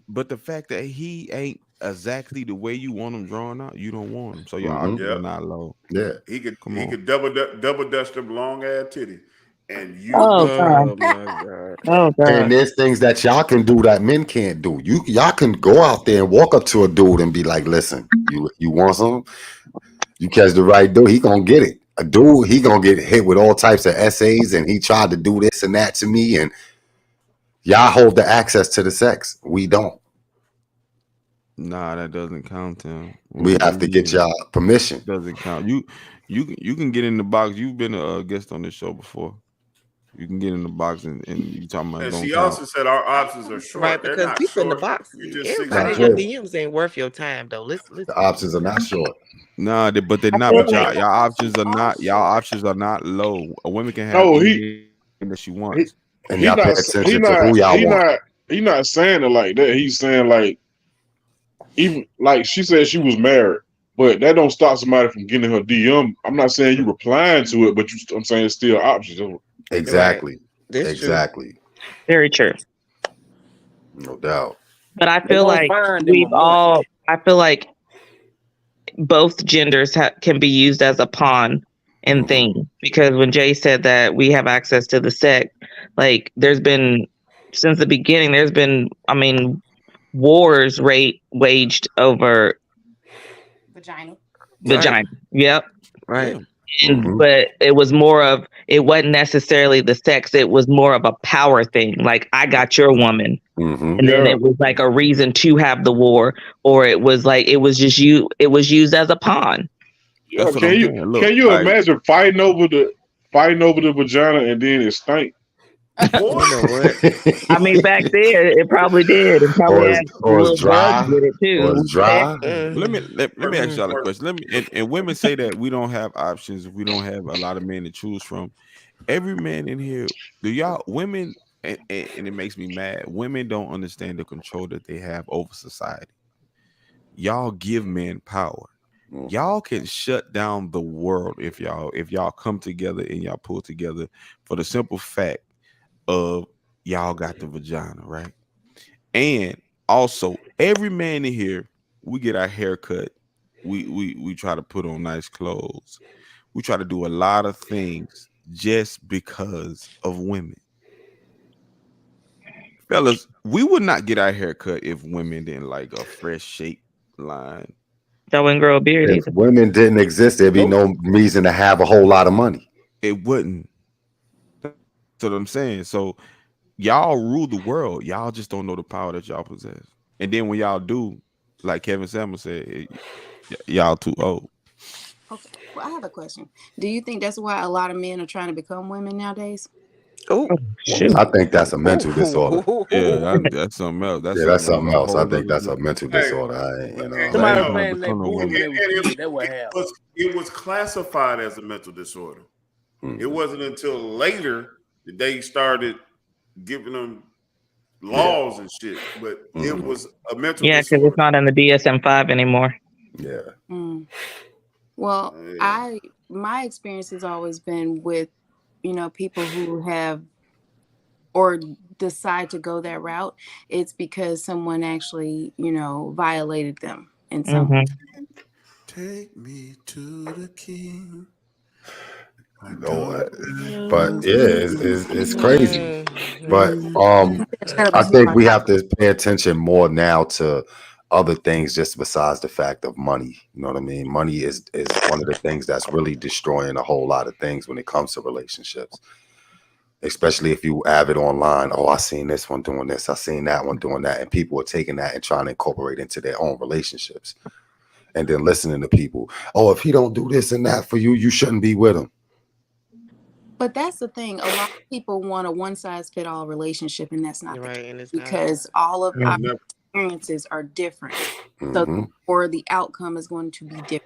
But the fact that he ain't exactly the way you want him drawn out, you don't want him. So your options are not low. Yeah, he could double dust them long ass titty, and you. Oh, Oh my God. And there's things that y'all can do that men can't do. Y'all can go out there and walk up to a dude and be like, "Listen, you want some? You catch the right dude, he gonna get it. A dude, he gonna get hit with all types of essays, and he tried to do this and that to me, and Y'all hold the access to the sex. We don't. Nah, that doesn't count, Tim. We have to get y'all permission. Doesn't count. You can get in the box. You've been a guest on this show before. You can get in the box and you talking about. And she also said our options are short. Right, because people in the box, everybody in your DMs ain't worth your time though. Listen. The options are not short. Nah, but they're not. But y'all options are not. Y'all options are not low. A woman can have anything that she wants. And y'all pay attention to who y'all want. He's not saying it like that. He's saying like, even like she said she was married, but that don't stop somebody from getting her DM. I'm not saying you replying to it, but I'm saying it's still options. Exactly. Right. Exactly. True. Very true. No doubt. But I feel like I feel like both genders can be used as a pawn and thing, because when Jay said that we have access to the sex, like there's been since the beginning, there's been, I mean, wars waged over vagina. Yep. Right. And, but it wasn't necessarily the sex. It was more of a power thing. Like, I got your woman. And then it was like a reason to have the war, or it was used as a pawn. Yeah, can you imagine fighting over the vagina and then it stank? I mean, back there it probably did. It probably was dry. With it too. Was dry. Let me ask y'all a question. And women say that we don't have options. We don't have a lot of men to choose from. Every man in here, do y'all women? And it makes me mad. Women don't understand the control that they have over society. Y'all give men power. Y'all can shut down the world if y'all come together and y'all pull together for the simple fact of y'all got the vagina, right? And also, every man in here, we get our hair cut. We try to put on nice clothes. We try to do a lot of things just because of women. Fellas, we would not get our hair cut if women didn't like a fresh shape line. That wouldn't grow a beard either. If women didn't exist, there'd be no reason to have a whole lot of money. It wouldn't. That's what I'm saying. So y'all rule the world. Y'all just don't know the power that y'all possess. And then when y'all do, like Kevin Samuel said, y'all too old. Okay. Well, I have a question. Do you think that's why a lot of men are trying to become women nowadays? Oh, I think that's a mental disorder. Yeah, that's something else. That's something else. I think that's a mental disorder. It was classified as a mental disorder. It wasn't until later that they started giving them laws and shit. But it was a mental disorder. Yeah, because it's not in the DSM-5 anymore. Yeah. Well, my experience has always been with, people who have or decide to go that route. It's because someone actually, violated them in some way. Take me to the king. But it's crazy. But I think we have to pay attention more now to other things just besides the fact of money. You know what I mean? Money is one of the things that's really destroying a whole lot of things when it comes to relationships. Especially if you have it online. Oh, I seen this one doing this. I seen that one doing that. And people are taking that and trying to incorporate into their own relationships. And then listening to people. Oh, if he don't do this and that for you, you shouldn't be with him. But that's the thing. A lot of people want a one-size-fit-all relationship, and that's not right. And it's because all of our experiences are different. So, or the outcome is going to be different.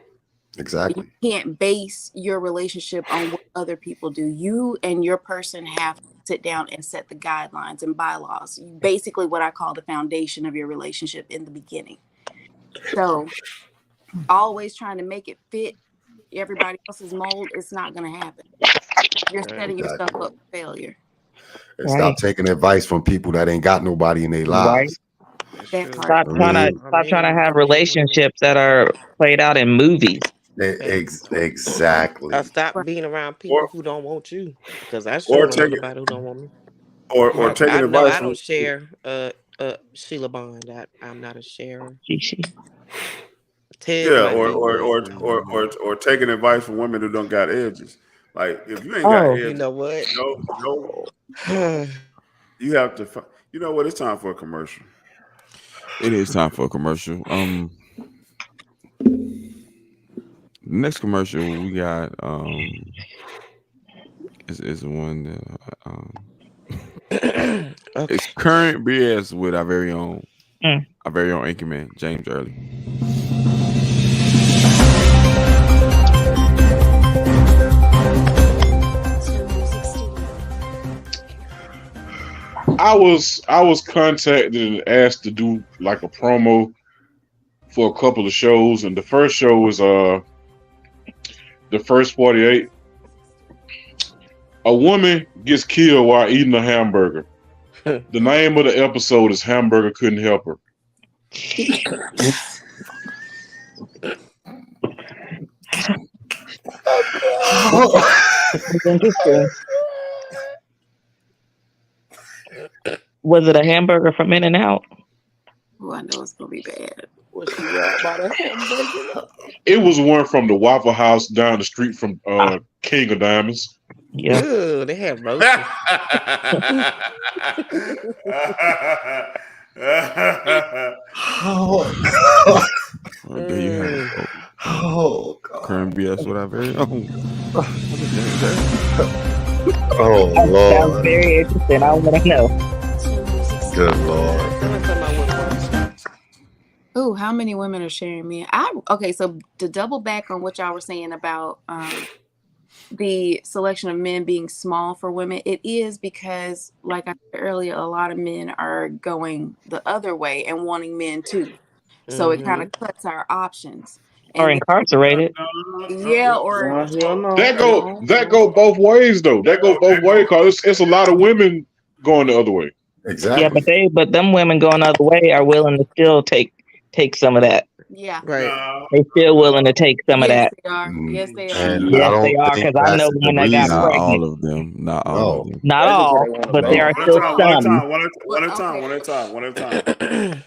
Exactly. You can't base your relationship on what other people do. You and your person have to sit down and set the guidelines and bylaws. Basically, what I call the foundation of your relationship in the beginning. So, always trying to make it fit everybody else's mold, it's not going to happen. You're setting yourself up for failure. And stop taking advice from people that ain't got nobody in their lives. Stop trying to have relationships that are played out in movies. Exactly. Stop being around people who don't want you, because I sure know nobody who don't want me. Or taking advice. I don't share Sheila Bond. I'm not a sharer. Or taking advice from women who don't got edges. Like if you ain't got edges, you know what? No, you have to. You know what? It's time for a commercial. It is time for a commercial. Next commercial we got is one that it's current BS with our very own anchorman James Early. I was contacted and asked to do like a promo for a couple of shows, and the first show was the first 48. A woman gets killed while eating a hamburger. The name of the episode is Hamburger Couldn't Help Her. Interesting. Was it a hamburger from In-N-Out? Oh, I know it's gonna be bad. What she got about a hamburger? It was one from the Waffle House down the street from King of Diamonds. Yeah. Ooh, they have roast. There you have it. Oh, God. Current BS with our very own. Oh, Sounds Lord. very interesting. I want to know. Good Lord. Oh, how many women are sharing me? Okay, so to double back on what y'all were saying about the selection of men being small for women, it is because, like I said earlier, a lot of men are going the other way and wanting men too. So it kind of cuts our options. Or incarcerated. Yeah, or That go both ways though. That go both ways because it's a lot of women going the other way. Exactly. Yeah, but them women going the other way are willing to still take some of that. Yeah. Right. They're still willing to take some of that. They are. Yes, they are. And Yes, they are, because I know when they got Not pregnant. all of them. Not all of them. Not all, but there are still some. One at a time.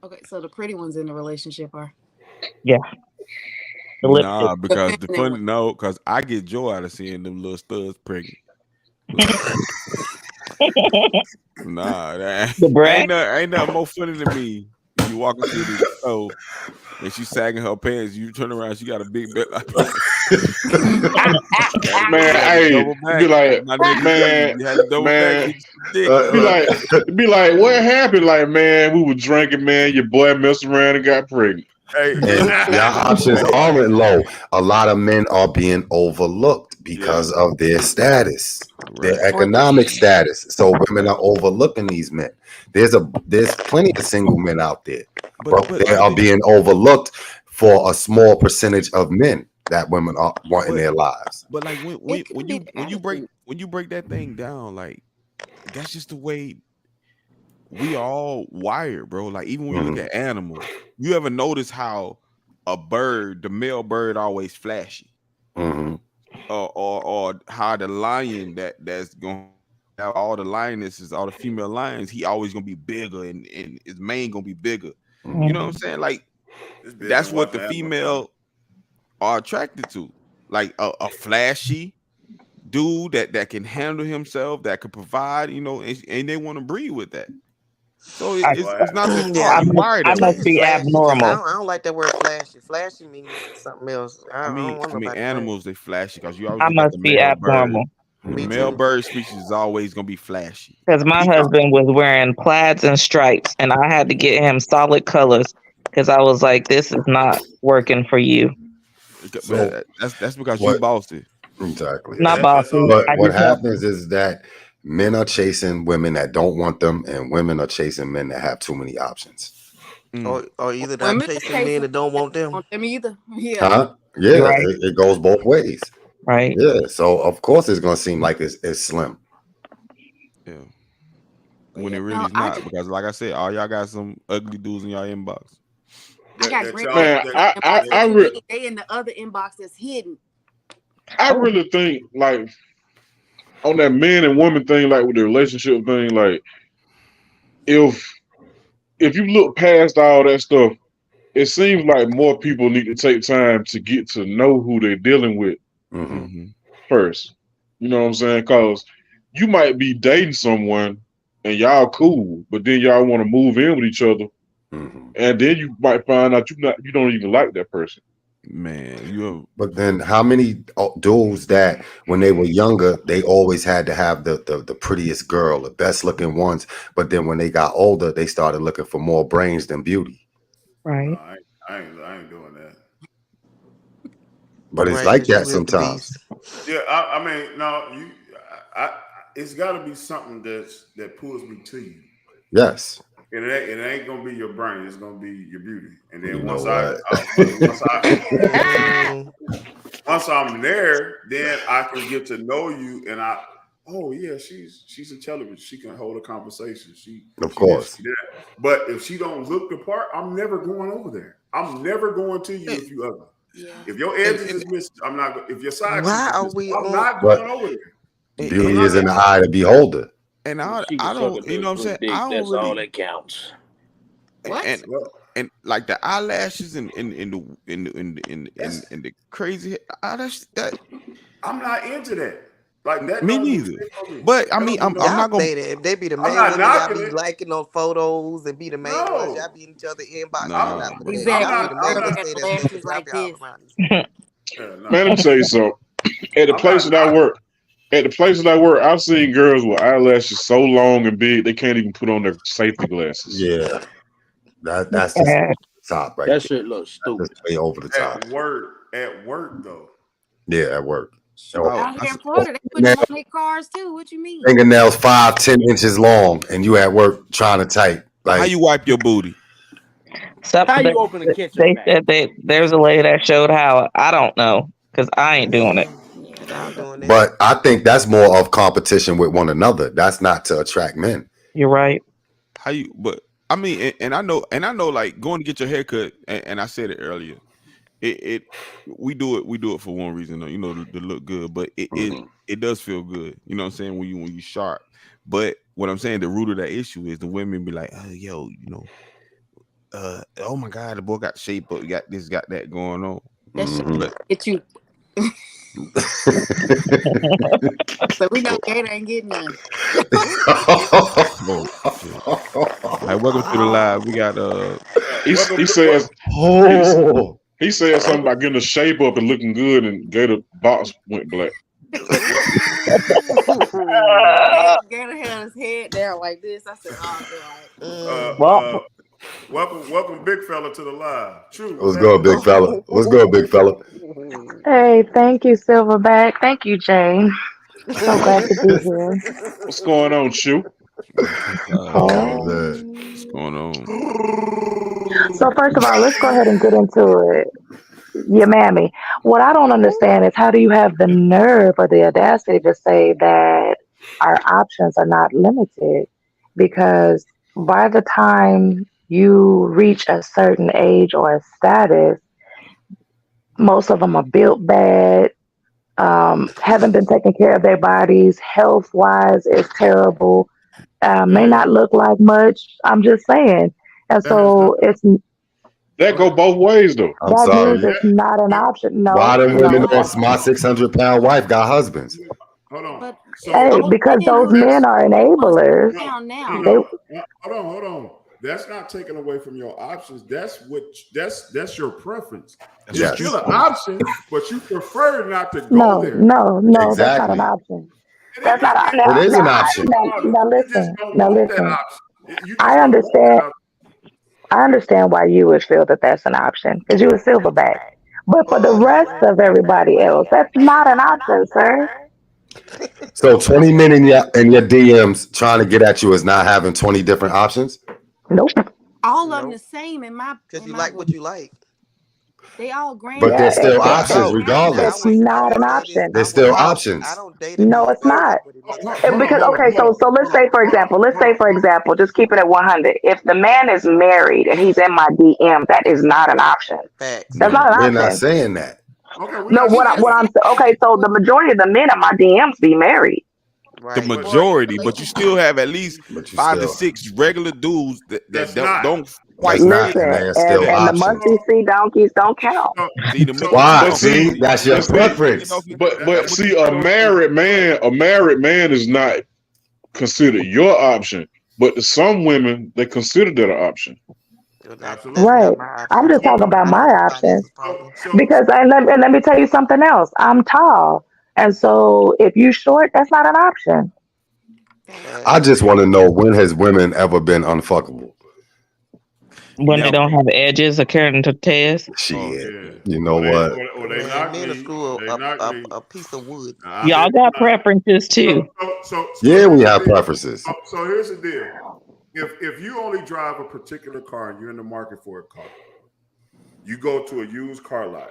Okay, so the pretty ones in the relationship are. Yeah. Nah, because because I get joy out of seeing them little studs pregnant. Nah, ain't nothing more funny than me. You walking through the store and she's sagging her pants. You turn around, she got a big belly. Man, hey, be like, be like, what happened? Like, man, we were drinking, man. Your boy messed around and got pregnant. And your options aren't low. A lot of men are being overlooked because of their status, their economic status. So women are overlooking these men. There's plenty of single men out there, but they are being overlooked for a small percentage of men that women are want in their lives. But like when you break that thing down, like that's just the way we all wired, bro. Like even when you look at animals, you ever notice how a bird, the male bird, always flashy, or how the lion that's going to have all the lionesses, all the female lions, he always gonna be bigger and his mane gonna be bigger. You know what I'm saying? Like that's what the female are attracted to, like a flashy dude that can handle himself, that can provide, and they want to breed with that. So it's not I must be abnormal. I don't like that word flashy. Flashy means something else. I mean, animals they flashy because you always. I must be abnormal. The male bird species is always gonna be flashy. Because my husband was wearing plaids and stripes, and I had to get him solid colors because I was like, "This is not working for you." So that's because you bossy. Exactly. Not bossy. But what happens is that men are chasing women that don't want them, and women are chasing men that have too many options. Or either they're chasing men that don't want them. Them either. Yeah. Yeah, Right. it goes both ways. Right. Yeah. So of course it's gonna seem like it's slim. Yeah. When it really is not, because like I said, all y'all got some ugly dudes in y'all inbox. I got great they in the other inbox that's hidden. I really think like on that man and woman thing, like with the relationship thing, like if you look past all that stuff, it seems like more people need to take time to get to know who they're dealing with first. You know what I'm saying? Because you might be dating someone and y'all cool, but then y'all want to move in with each other, and then you might find out you don't even like that person. Man, But then how many dudes that when they were younger, they always had to have the prettiest girl, the best looking ones, but then when they got older, they started looking for more brains than beauty. Right. No, I ain't doing that. But it's like that sometimes. Yeah, I mean, no, it's got to be something that pulls me to you. Yes. And it ain't gonna be your brain; it's gonna be your beauty. And then once I'm there, then I can get to know you. And she's intelligent. She can hold a conversation. Of course. But if she don't look the part, I'm never going over there. I'm never going to you if you ugly. Yeah. If your edges is missing, I'm not. If your side, I'm not going over there. Beauty is in the eye of the beholder. And I don't, you know what I'm saying? I don't That's really, all that counts. What? And like the eyelashes and the crazy that I'm not into that. Like that. Me neither. But I mean, I'm not gonna say that. If they be the main ones, y'all be liking on photos and be the main ones, y'all be in each other inbox. Exactly. Like this. Man, let me tell you something. At the place that I work, I've seen girls with eyelashes so long and big they can't even put on their safety glasses. Yeah, that's just top right. That shit looks stupid. That's way over the top. At work though. Yeah, at work. Out here in Florida, they put them on their cars too. What you mean? Fingernails 5-10 inches long, and you at work trying to type. Like, how you wipe your booty? How you open the kitchen? They said there's a lady that showed how. I don't know because I ain't doing it. But I think that's more of competition with one another. That's not to attract men. You're right. But I mean, and I know, like going to get your haircut, and I said it earlier. We do it for one reason, you know, to look good, but it does feel good. You know what I'm saying? When you sharp. But what I'm saying, the root of that issue is the women be like, oh, yo, you know, oh my God, the boy got shape up, got this, got that going on. That shit get you. So we know Gator ain't getting none. Hey, welcome to the live. We got he said something about getting a shape up and looking good, and Gator box went black. Gator had his head down like this. I said, "Oh God." Welcome, big fella, to the live. True. What's good, big fella? What's good, big fella? Hey, thank you, Silverback. Thank you, Jane. So glad to be here. What's going on, Chew? What's going on? So first of all, let's go ahead and get into it. Yeah, mammy. What I don't understand is how do you have the nerve or the audacity to say that our options are not limited? Because by the time you reach a certain age or a status, most of them are built bad, haven't been taking care of their bodies, health-wise is terrible, may not look like much. I'm just saying. And so it's... That go both ways, though. I'm sorry. Means it's not an option. No. Why them women on my 600-pound wife got husbands? Hold on. Hey, because those men are enablers. Hold on. That's not taken away from your options. That's your preference. It's still an option, but you prefer not to go there. No, exactly. That's not an option. That's not. It is an option. Now listen. I understand why you would feel that that's an option because you're a silverback. But for the rest of everybody else, that's not an option, sir. So 20 men in your DMs trying to get at you is not having 20 different options? Nope. All of them the same in my. Because you like what you like. They all grand. But there's still options regardless. It's not an option. There's still options. No, it's not. Because okay, so let's say for example, just keep it at 100. If the man is married and he's in my DM, that is not an option. That's not an option. We're not saying that. Okay, so the majority of the men in my DMs be married. Right. The majority, but you still have at least 5 to 6 regular dudes that don't quite. Listen, and the monkey donkeys don't count. Why? See, that's your preference. But see, a married man is not considered your option. But to some women, they consider that an option. Absolutely. Right. I'm just talking about my options because and let me tell you something else. I'm tall, and so if you short, that's not an option. I just want to know, when has women ever been unfuckable? When they don't have edges according to Tez. Shit. You know what? They knocked me. A piece of wood. Y'all got preferences too. So Yeah, we have preferences. So here's the deal. If you only drive a particular car and you're in the market for a car, you go to a used car lot.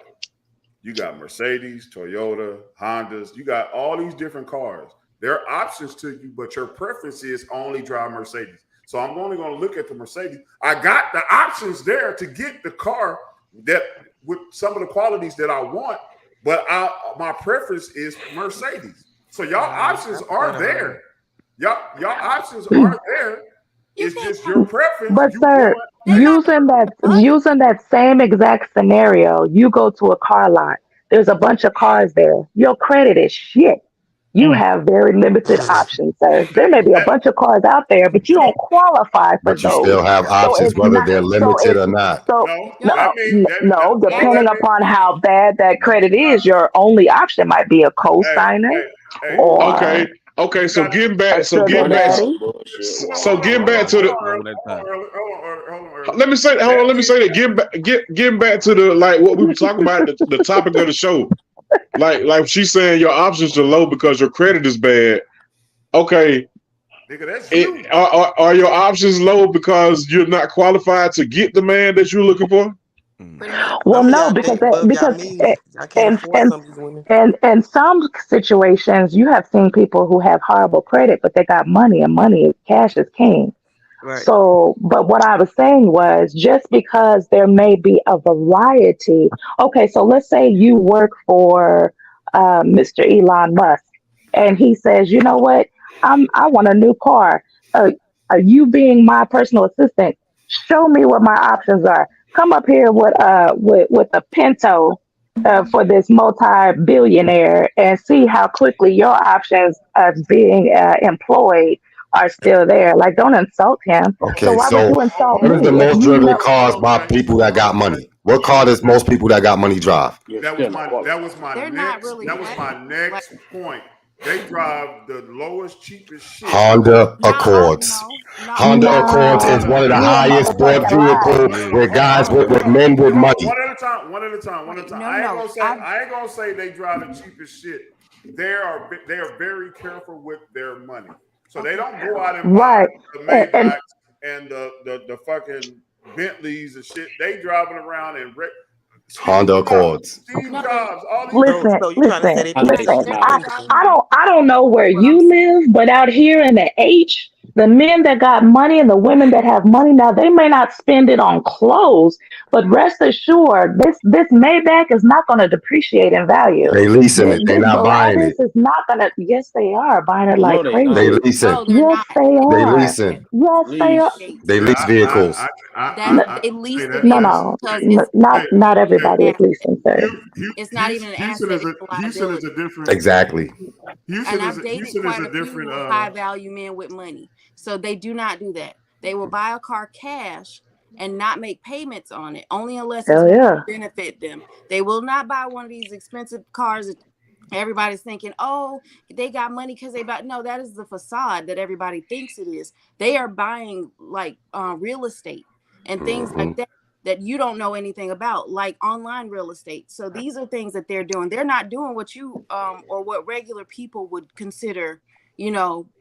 You got Mercedes, Toyota, Hondas. You got all these different cars. There are options to you, but your preference is only drive Mercedes. So I'm only going to look at the Mercedes. I got the options there to get the car that with some of the qualities that I want, but my preference is Mercedes. So y'all options are there. Y'all options are there. It's just your preference. But sir, using that same exact scenario, you go to a car lot. There's a bunch of cars there. Your credit is shit. You have very limited options, sir. There may be a bunch of cars out there, but you don't qualify for But you those. still have options, whether they're limited or not. No, depending upon how bad that credit is, your only option might be a co-signer. Okay. So getting back to the. Let me say that. Getting back to the what we were talking about, the topic of the show. Like she's saying your options are low because your credit is bad. Okay. Are your options low because you're not qualified to get the man that you're looking for? Well, no, because in some situations you have seen people who have horrible credit, but they got money, and cash is king. Right. So, but what I was saying was, just because there may be a variety. Okay, so let's say you work for Mr. Elon Musk, and he says, you know what, I want a new car. You being my personal assistant, show me what my options are. Come up here with a Pinto for this multi-billionaire and see how quickly your options of being employed are still there. Like, don't insult him. Okay, so why would you insult what me? is the most driven cars by people that got money? What car does most people that got money drive? That was my next point. They drive the lowest, cheapest shit. Honda Accords. Honda Accords is one of the highest bought vehicles with guys with men with money. One at a time. I ain't gonna say they drive the cheapest shit. They are very careful with their money. So they don't go out and buy the Maybachs and the fucking Bentleys and shit. They driving around in Honda Accords. Listen. I don't know where you live, but out here in the H, the men that got money and the women that have money now, they may not spend it on clothes, but rest assured, this Maybach is not going to depreciate in value. They leasing it. They're not buying it. It's not going to. Yes, they are buying it like crazy. They leasing. Yes, they are. They leasing. Yes, they are. They lease vehicles. Not everybody is leasing, sir. It's not even an asset. Houston is a different. Exactly. And I've dated quite a few high value men with money. So they do not do that. They will buy a car cash and not make payments on it, only unless it's going to benefit them. They will not buy one of these expensive cars that everybody's thinking, oh, they got money because they bought. No, that is the facade that everybody thinks it is. They are buying like real estate and things like that you don't know anything about, like online real estate. So these are things that they're doing. They're not doing what you or what regular people would consider,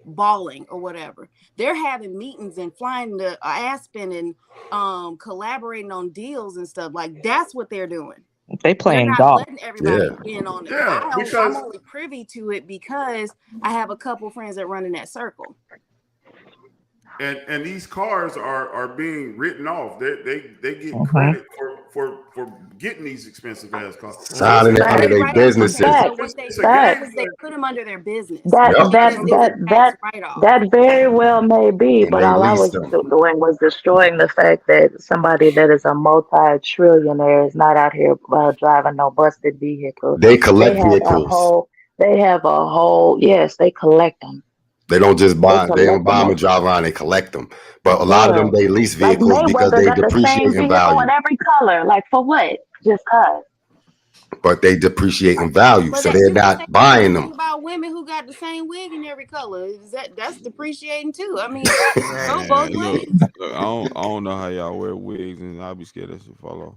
balling or whatever. They're having meetings and flying to Aspen and collaborating on deals and stuff. Like, that's what they're doing. They playing golf. Letting everybody in on it. I'm only privy to it because I have a couple friends that run in that circle. And these cars are being written off. They get credit for getting these expensive ass cars. Signing it under their businesses. They put them under their business. That very well may be, but all I was doing was destroying the fact that somebody that is a multi-trillionaire is not out here driving no busted vehicles. They collect vehicles. They have a whole, yes, they collect them. They don't just They buy. They don't collect buy them them all. and drive around. They collect them. But a lot of Yeah. them they lease Like vehicles because Mayweather they got the depreciate same in vehicle in value. every color. Like for what? Just cause. But they depreciate in value, But so that they're you can say not the buying same thing them. about women who got the same wig in every color. That's depreciating too? I mean, go Man, both look, ways. I don't know how y'all wear wigs, and I'll be scared that shit fall off.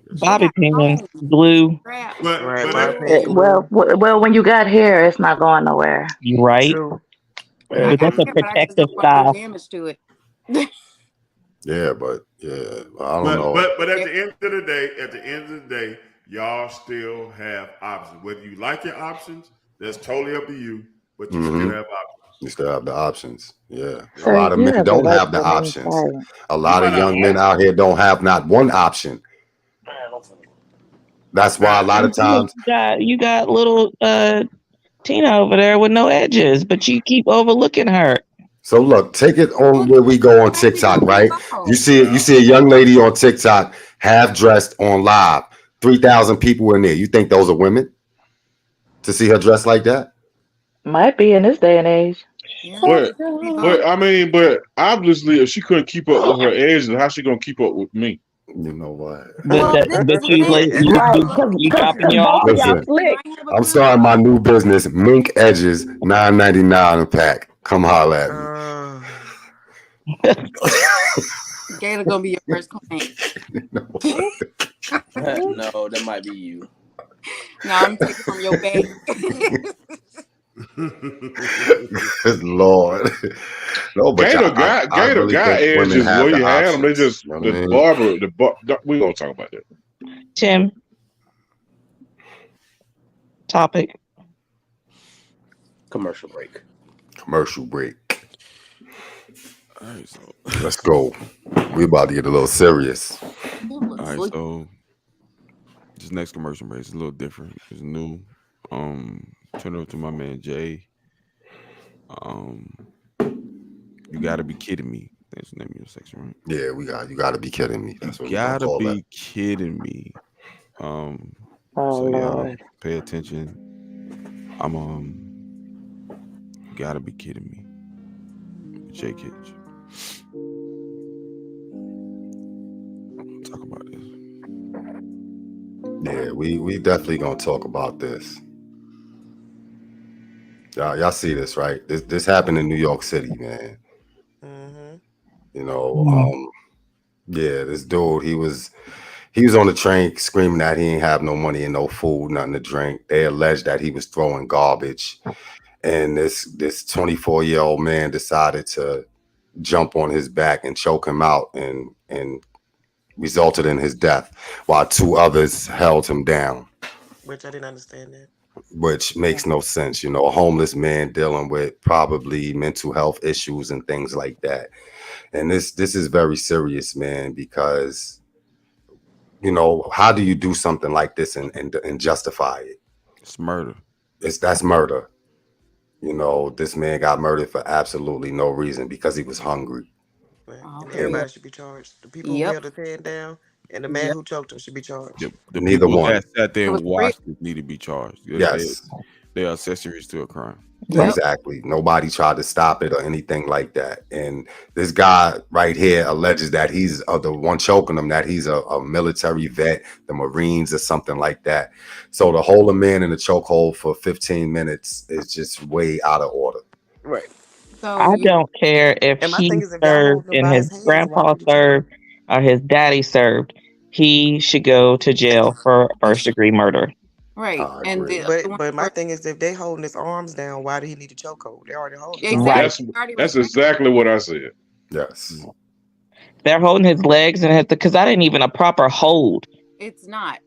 They Bobby got pins, combs, glue. straps. Right, but my that, pin glue. Well, when you got hair, it's not going nowhere. You right? True. I But got that's a hair, but I just protective don't want to do style. damage to it. Yeah, but yeah, I don't know. but at the end of the day, y'all still have options. Whether you like your options, that's totally up to you. But you still have options. You still have the options. Yeah, a Sir, lot of you men have the don't right have the to remain options. silent. A You lot might of not young men want out here don't have not one option. That's why a now. lot of times. You got little Tina over there with no edges, but you keep overlooking her. So look, take it on where we go on TikTok, right? You see a young lady on TikTok half dressed on live, 3,000 people in there. You think those are women to see her dressed like that? Might be in this day and age. But obviously, if she couldn't keep up with her edges, how she gonna keep up with me? You know what? But you dropping your off. Listen, I'm starting my new business, Mink Edges, $9.99 a pack. Come holler at me. Gator gonna be your first client. No, that might be you. No, I'm taking from your back. Good Lord. No, but Gator I got really think women edges have where the you had them. They options. just You know the what I mean? barber. We gonna talk about that. Tim. Topic. Commercial break. Commercial break. All right, so Let's go. We about to get a little serious. all right, so this next commercial break is a little different. It's new. Turn it over to my man Jay. You gotta be kidding me. That's the name of your section, right? Yeah, you gotta be kidding me. That's what You we're gonna gotta call be that. kidding me. Oh, So y'all Lord. pay attention. You gotta be kidding me. Jay Kitch. Talk about this. Yeah, we definitely gonna talk about this. Y'all see this, right? This happened in New York City, man. You know, yeah, this dude, he was on the train screaming that he ain't have no money and no food, nothing to drink. They alleged that he was throwing garbage, and this 24-year-old man decided to jump on his back and choke him out, and resulted in his death, while two others held him down. Which I didn't understand that. Which makes no sense. You know, a homeless man dealing with probably mental health issues and things like that. And this is very serious, man, because, you know, how do you do something like this and justify it? It's murder. That's murder. You know, this man got murdered for absolutely no reason because he was hungry. And everybody should be charged. The people who held his head down and the man who choked him should be charged. The Neither people one. that sat there and watched it need to be charged. Yes. They are accessories to a crime. Exactly. Nobody tried to stop it or anything like that. And this guy right here alleges that he's the one choking him, that he's a military vet, the Marines or something like that. So to hold a man in a chokehold for 15 minutes is just way out of order. Right. So I don't care if And my he thing is, if y'all served holding him and by his his hands, grandpa why would you served or his daddy served. He should go to jail for first-degree murder. Right. And but my thing is, if they holding his arms down, why do he need a chokehold? They already holding. Exactly. That's exactly what I said. Yes. They're holding his legs and because that ain't even a proper hold. It's not.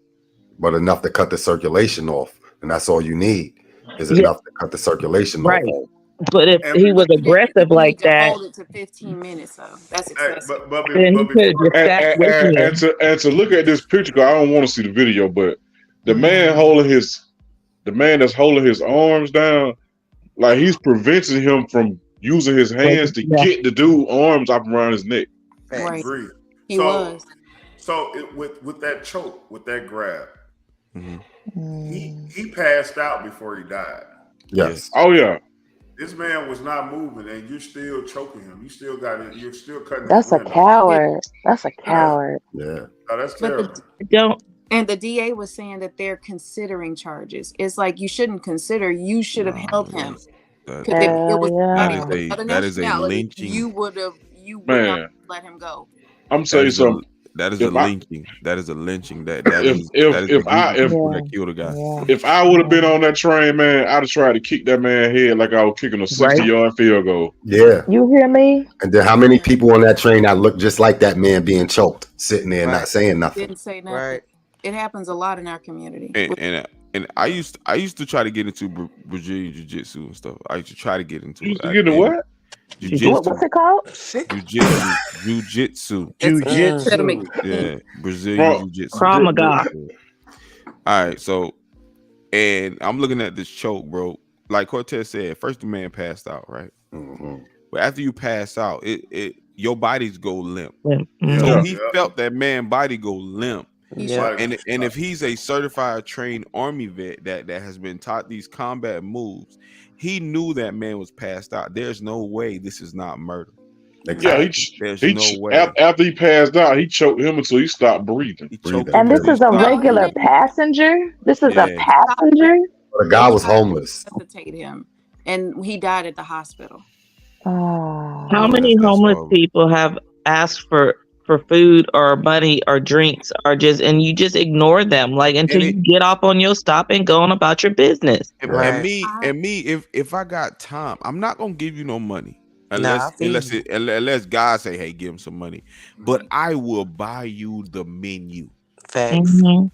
But enough to cut the circulation off. And that's all you need is enough to cut the circulation right. off. But if he was aggressive like that, hold it to 15 minutes, so that's excessive. then he could have just sat with him. And to look at this picture, 'cause I don't want to see the video, but the man that's holding his arms down, like he's preventing him from using his hands to get the dude's arms up around his neck. Right. Agreed. He was. So with that choke, with that grab, he passed out before he died. Yes. Oh yeah. This man was not moving, and you're still choking him. You still got it. You're still cutting. That's a coward. That's a coward. Yeah. Oh, that's But terrible. Don't. And the DA was saying that they're considering charges. It's like you shouldn't consider. You should have held him. Because if it was somebody of that is a lynching. you would not let him go. I'm saying something. That is a lynching. That is a lynching. That killed a guy. If I would have been on that train, man, I'd have tried to kick that man's head like I was kicking a 60-yard field goal. Yeah. You hear me? And then how many people on that train that look just like that man being choked, sitting there not saying nothing? Didn't say nothing. Right. It happens a lot in our community. And I used to try to get into Brazilian jiu-jitsu and stuff. I used to try to get into it. You know what? What's it called? Jiu-jitsu. Yeah, Brazilian jiu-jitsu. Krav Maga. All right, so, and I'm looking at this choke, bro. Like Cortez said, first the man passed out, right? Mm-hmm. But after you pass out, your bodies go limp. Mm-hmm. So he felt that man body go limp. Yeah. And if he's a certified trained army vet that has been taught these combat moves, he knew that man was passed out. There's no way this is not murder. Exactly. Yeah, there's no way. After he passed out, he choked him until he stopped breathing. And this is a regular passenger. This is a passenger. The guy was homeless. Him, and he died at the hospital. Oh. How many homeless people have asked for food or money or drinks or and you just ignore them until you get off on your stop and go on about your business. And me, if I got time, I'm not gonna give you no money unless God say, hey, give him some money. But I will buy you the menu. Thanks. Mm-hmm.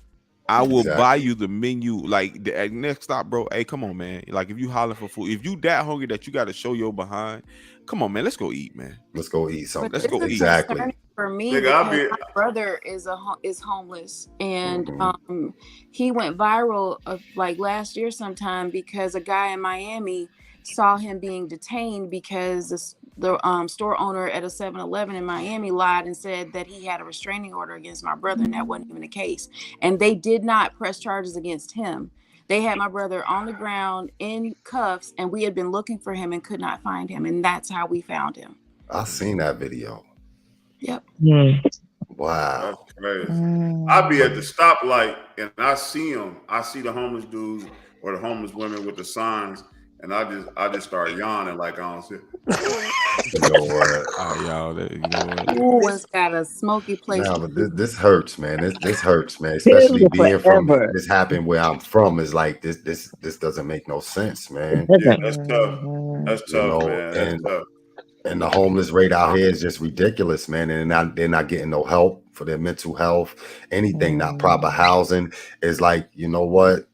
I will buy you the menu. Like the next stop, bro. Hey, come on, man. Like if you hollering for food, if you that hungry that you got to show your behind, come on, man. Let's go eat, man. Let's go eat something. Let's go eat. Exactly. For me, because my brother is homeless, and he went viral like last year sometime because a guy in Miami saw him being detained because the store owner at a 7-Eleven in Miami lied and said that he had a restraining order against my brother, and that wasn't even the case. And they did not press charges against him. They had my brother on the ground in cuffs, and we had been looking for him and could not find him, and that's how we found him. I seen that video. Yep. Wow. That's crazy. I'll be at the stoplight and I see him. I see the homeless dudes or the homeless women with the signs, and I just start yawning like I don't see. You know what? Oh, y'all, you know what? Ooh, it's got a smoky place. No, but this hurts, man. This hurts, man. Especially being from this happened where I'm from is like this doesn't make no sense, man. Yeah, that's tough. That's tough, man. That's tough. And the homeless rate out here is just ridiculous, man. And they're not getting no help for their mental health, anything, not proper housing. Is like, you know what?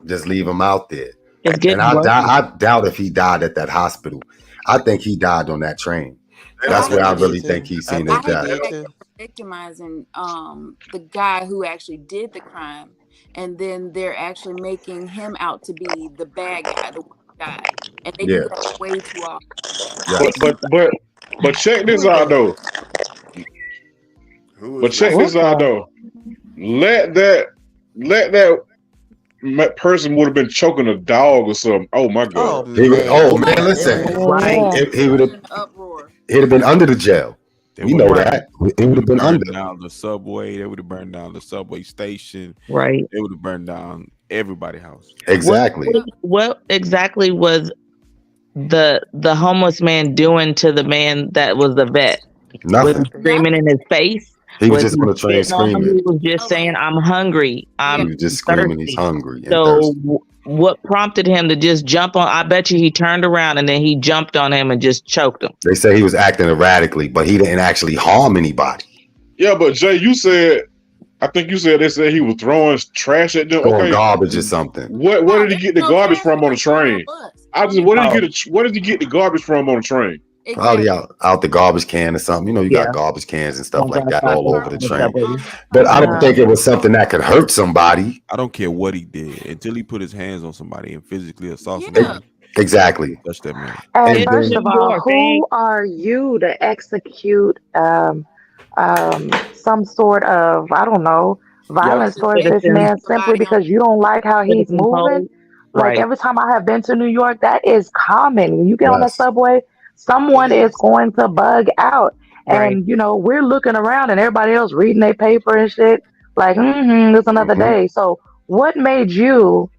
Just leave them out there. And I doubt if he died at that hospital. I think he died on that train. That's where I really think he's seen his death. Victimizing the guy who actually did the crime, and then they're actually making him out to be the bad guy, the guy, and they do that way too often. But check this out though. Let that person would have been choking a dog or something. Oh my God! Man, listen. He would have been under the jail. We know that. It would have been under down the subway. They would have burned down the subway station. Right. They would have burned down everybody's house. Exactly. What exactly was the homeless man doing to the man that was the vet? Nothing. Was he screaming in his face? He was just on the train screaming. He was just saying, "I'm hungry." He was just screaming, "He's hungry." So, what prompted him to just jump on? I bet you he turned around and then he jumped on him and just choked him. They say he was acting erratically, but he didn't actually harm anybody. Yeah, but Jay, I think you said they said he was throwing trash at them. Throwing garbage or something. Where did he get the garbage from on the train? Where did he get the garbage from on the train? Probably out the garbage can or something. You know, you got garbage cans and stuff like that all over the train. But I don't think it was something that could hurt somebody. I don't care what he did until he put his hands on somebody and physically assault somebody. Exactly. Touch that man. And first of all, who are you to execute some sort of, I don't know, violence towards this man simply because you don't like how he's moving? Like every time I have been to New York, that is common. When you get on the Yes. subway, someone is going to bug out. Right. And, we're looking around and everybody else reading their paper and shit. Like, it's another day. So what made you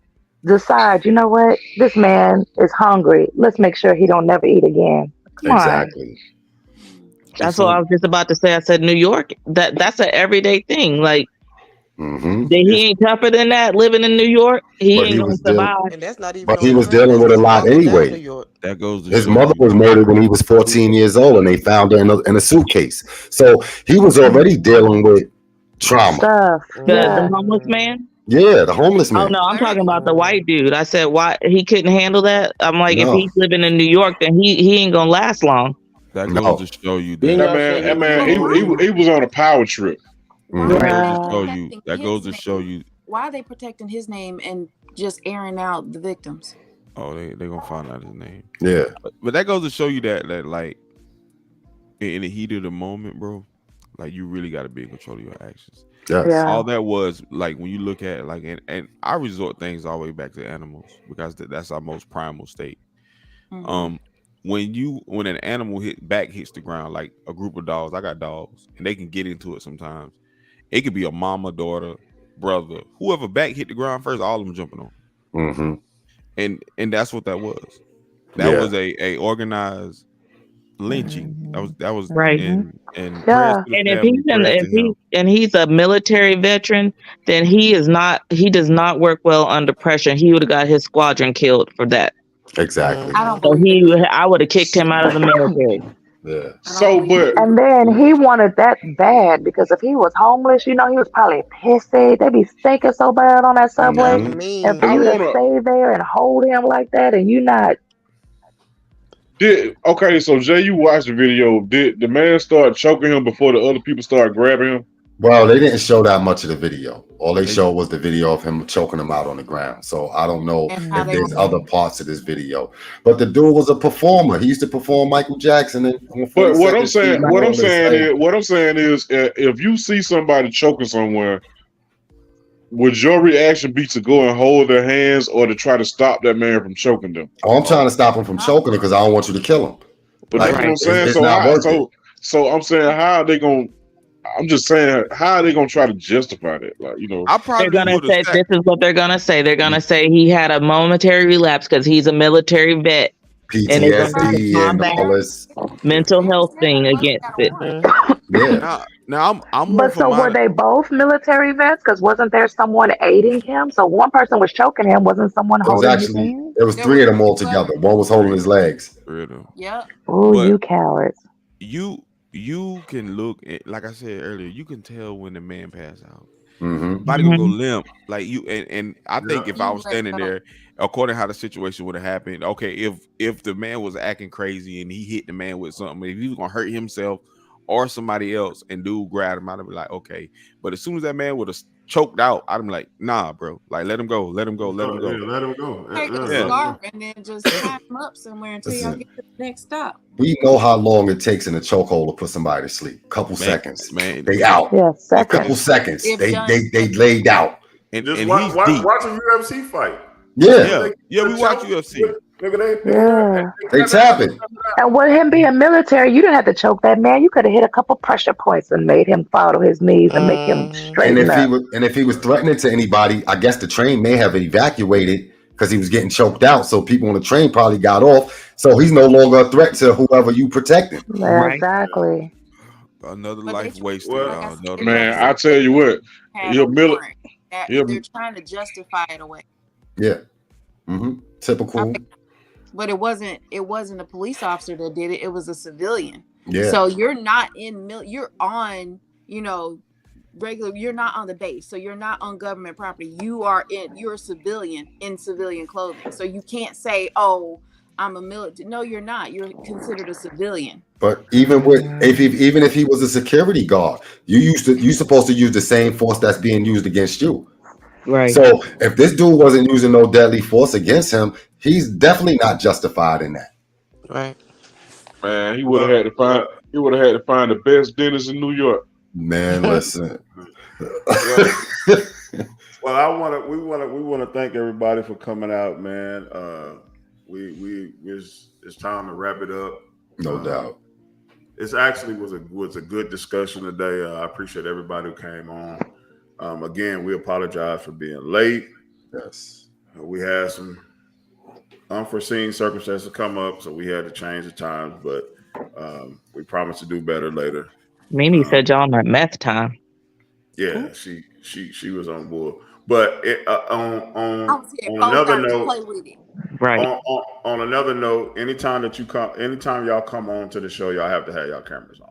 decide, you know what? This man is hungry. Let's make sure he don't never eat again. Come on. Exactly. That's what I was just about to say. I said New York. That's an everyday thing. Like he ain't tougher than that. Living in New York, he ain't gonna survive. And that's not even. But he was dealing with a lot anyway. That goes to His show mother you. was murdered when he was 14 years old, and they found her in a suitcase. So he was already dealing with trauma. Stuff. The homeless man. Yeah, the homeless man. Oh no, I'm talking about the white dude. I said why he couldn't handle that. I'm like, No. if he's living in New York, then he ain't gonna last long. That goes to show you That man, he was on a power trip. That goes to show you. Why are they protecting his name and just airing out the victims? Oh, they gonna find out his name. Yeah, but that goes to show you that like in the heat of the moment, bro, like you really got to be in control of your actions. Yes. Yeah. All that was like when you look at like and I resort things all the way back to animals because that's our most primal state. When an animal hits the ground, like a group of dogs, I got dogs, and they can get into it sometimes. It could be a mama, daughter, brother, whoever back hit the ground first, all of them jumping on. And that's what that was. That was a organized lynching. That was right. And if he's a military veteran, then he does not work well under pressure. He would have got his squadron killed for that. Exactly. I would have kicked him out of the military. Yeah. So, and then he wanted that bad because if he was homeless, he was probably pissy. They be stinking so bad on that subway. And for you to stay there and hold him like that, and you not. So Jay, you watched the video. Did the man start choking him before the other people started grabbing him? Well, they didn't show that much of the video. All they showed was the video of him choking him out on the ground. So I don't know if there's other parts of this video. But the dude was a performer. He used to perform Michael Jackson. But what I'm saying is, if you see somebody choking somewhere, would your reaction be to go and hold their hands or to try to stop that man from choking them? Oh, I'm trying to stop him from choking him because I don't want you to kill him. But that's what I'm saying. So I'm saying, how are they going? I'm just saying, how are they gonna try to justify that? Like, they're gonna say this is what they're gonna say. They're gonna say he had a momentary relapse because he's a military vet. PTSD and all this mental health thing against it. Yeah. Now I'm. But so were they both military vets? Because wasn't there someone aiding him? So one person was choking him. Wasn't someone holding his hand? There was three of them all together. One was holding his legs. Yeah. Oh, you cowards! You can look at, like I said earlier, you can tell when the man passed out. Mm-hmm. Body gonna go limp. Like you and I think if I was standing there, according to how the situation would have happened, okay, if the man was acting crazy and he hit the man with something, if he was gonna hurt himself or somebody else and dude grabbed him, I'd be like, okay. But as soon as that man would have choked out, I'd be like, nah, bro. Like let him go, let him go, let him go. Let him go. Take a scarf and then just tie him up somewhere until y'all get to the next stop. We know how long it takes in a chokehold to put somebody to sleep. Couple seconds. Man, they out. Yeah, a couple seconds. They laid out. And just and watch he's deep. a UFC fight. Yeah. We watch UFC. They tap it. And with him being military, you didn't have to choke that man. You could have hit a couple pressure points and made him fall to his knees and make him straighten up. If he was threatening to anybody, I guess the train may have evacuated because he was getting choked out. So people on the train probably got off. So he's no longer a threat to whoever you protecting. Yeah, exactly. Another life wasted. Man, I tell you what, they're trying to justify it away. Yeah. Typical. But it wasn't a police officer that did it. It was a civilian. Yeah. So you're not you're on, regular, you're not on the base. So you're not on government property. You're a civilian in civilian clothing. So you can't say, oh, I'm a military. No, you're not. You're considered a civilian. But even if he was a security guard, you're supposed to use the same force that's being used against you. Right. So if this dude wasn't using no deadly force against him, he's definitely not justified in that. Right. Man, he would have had to find the best dentist in New York. Man, listen. Well, we want to thank everybody for coming out, man. It's time to wrap it up. No doubt. It actually was a good discussion today. I appreciate everybody who came on. Again, we apologize for being late. Yes. We had some unforeseen circumstances come up, so we had to change the times, but we promise to do better later. Mimi said y'all on meth time. Yeah, she was on board. But on another note, right? On another note, anytime y'all come on to the show, y'all have to have y'all cameras on.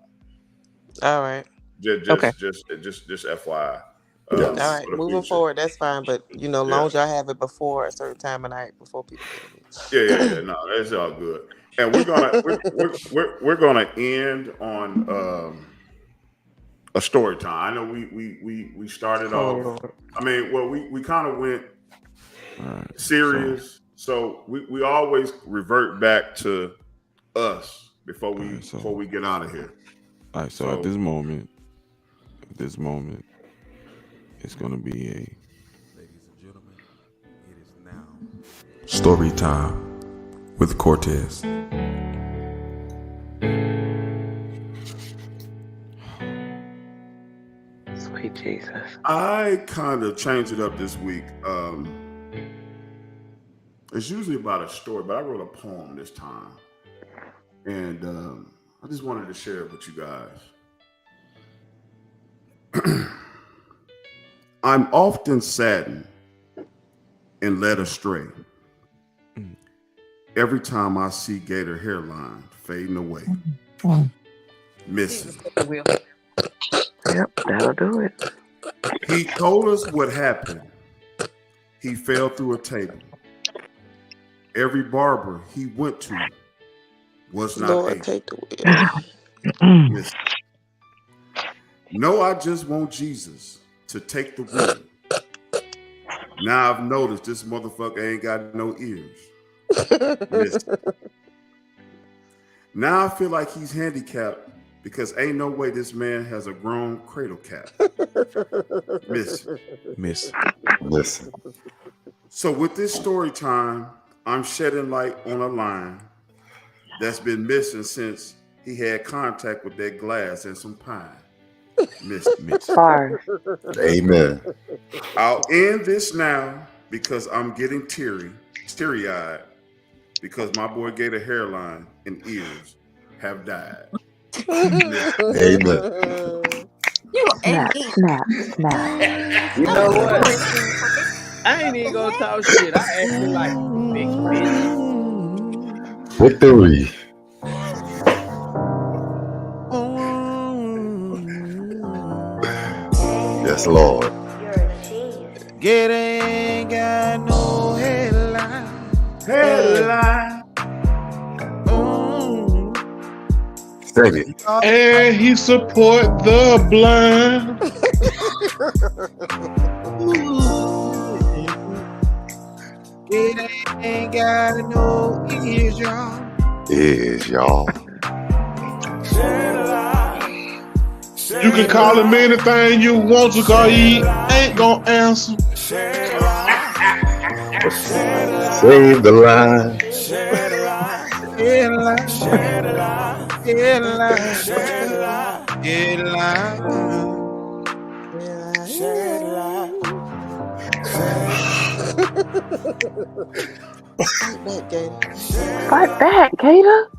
All right. Just FYI. All right, moving forward, that's fine. But long as y'all have it before a certain time of night, before people get it. Yeah. No, that's all good. And we're gonna end on a story time. I know we started off. I mean, well, we kind of went serious, so we always revert back to us before we get out of here. All right. So at this moment, it's gonna be ladies and gentlemen, it is now story time with Cortez. Sweet Jesus. I kind of changed it up this week. It's usually about a story, but I wrote a poem this time. And I just wanted to share it with you guys. I'm often saddened and led astray every time I see Gator hairline fading away. Missing. Yep, that'll do it. He told us what happened. He fell through a table. Every barber he went to was not Lord, able. take the wheel. Listen. No, I just want Jesus to take the wheel. Now I've noticed this motherfucker ain't got no ears. Listen. Now I feel like he's handicapped because ain't no way this man has a grown cradle cap. Listen. So with this story time, I'm shedding light on a line that's been missing since he had contact with that glass and some pine. Miss. Amen. I'll end this now because I'm getting teary-eyed because my boy Gator hairline and ears have died. Amen. Snap. You know what? I ain't even gonna talk shit. I actually like big bitch. Victory. Yes, Lord. Gator ain't got no headline. Sing it. And he support the blind. Gator ain't got no ears, y'all. Is y'all. You can call him anything you want to call, he ain't gonna answer. Save the line. Fight back, Gator.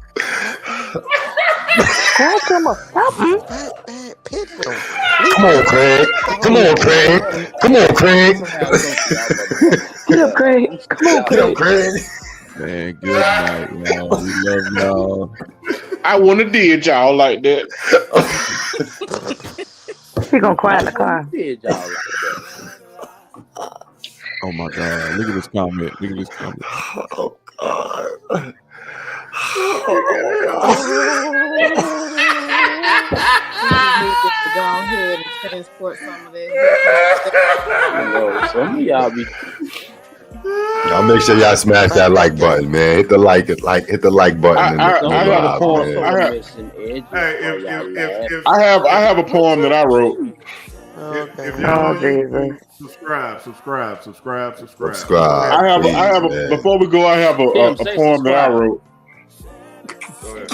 Scratch him or something. Come on, Craig. Come on, Craig. Get up, Craig. Come on, Craig. Man, good night, y'all. We love y'all. I wouldn't have did y'all like that. He gonna cry in the car. Oh my God. Look at this comment. Oh God. Go ahead and transport some of this. Some of y'all be. Y'all make sure y'all smash that like button, man. Hit the like button. I got a poem. I have a poem that I wrote. If y'all Oh, on YouTube, Jesus. Subscribe, I have please, a man. before we go, I have Tim, a say poem that I subscribe. wrote. Go ahead.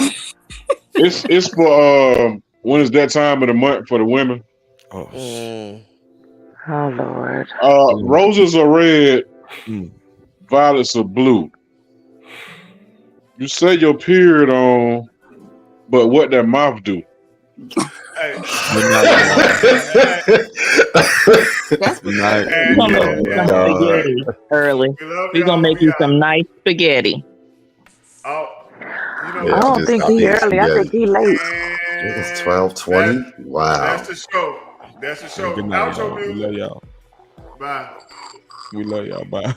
It's for when is that time of the month for the women? Oh, Oh, Lord. Roses are red, Mm. violets are blue. You say your period on, but what that mouth do? Hey, We're gonna make you some spaghetti early. We're gonna make you some nice spaghetti. I don't think he early. I think he late. It's 12:20. Wow. That's the show. That's the show. Good night, Outro y'all. We music. love y'all. Bye. We love y'all. Bye.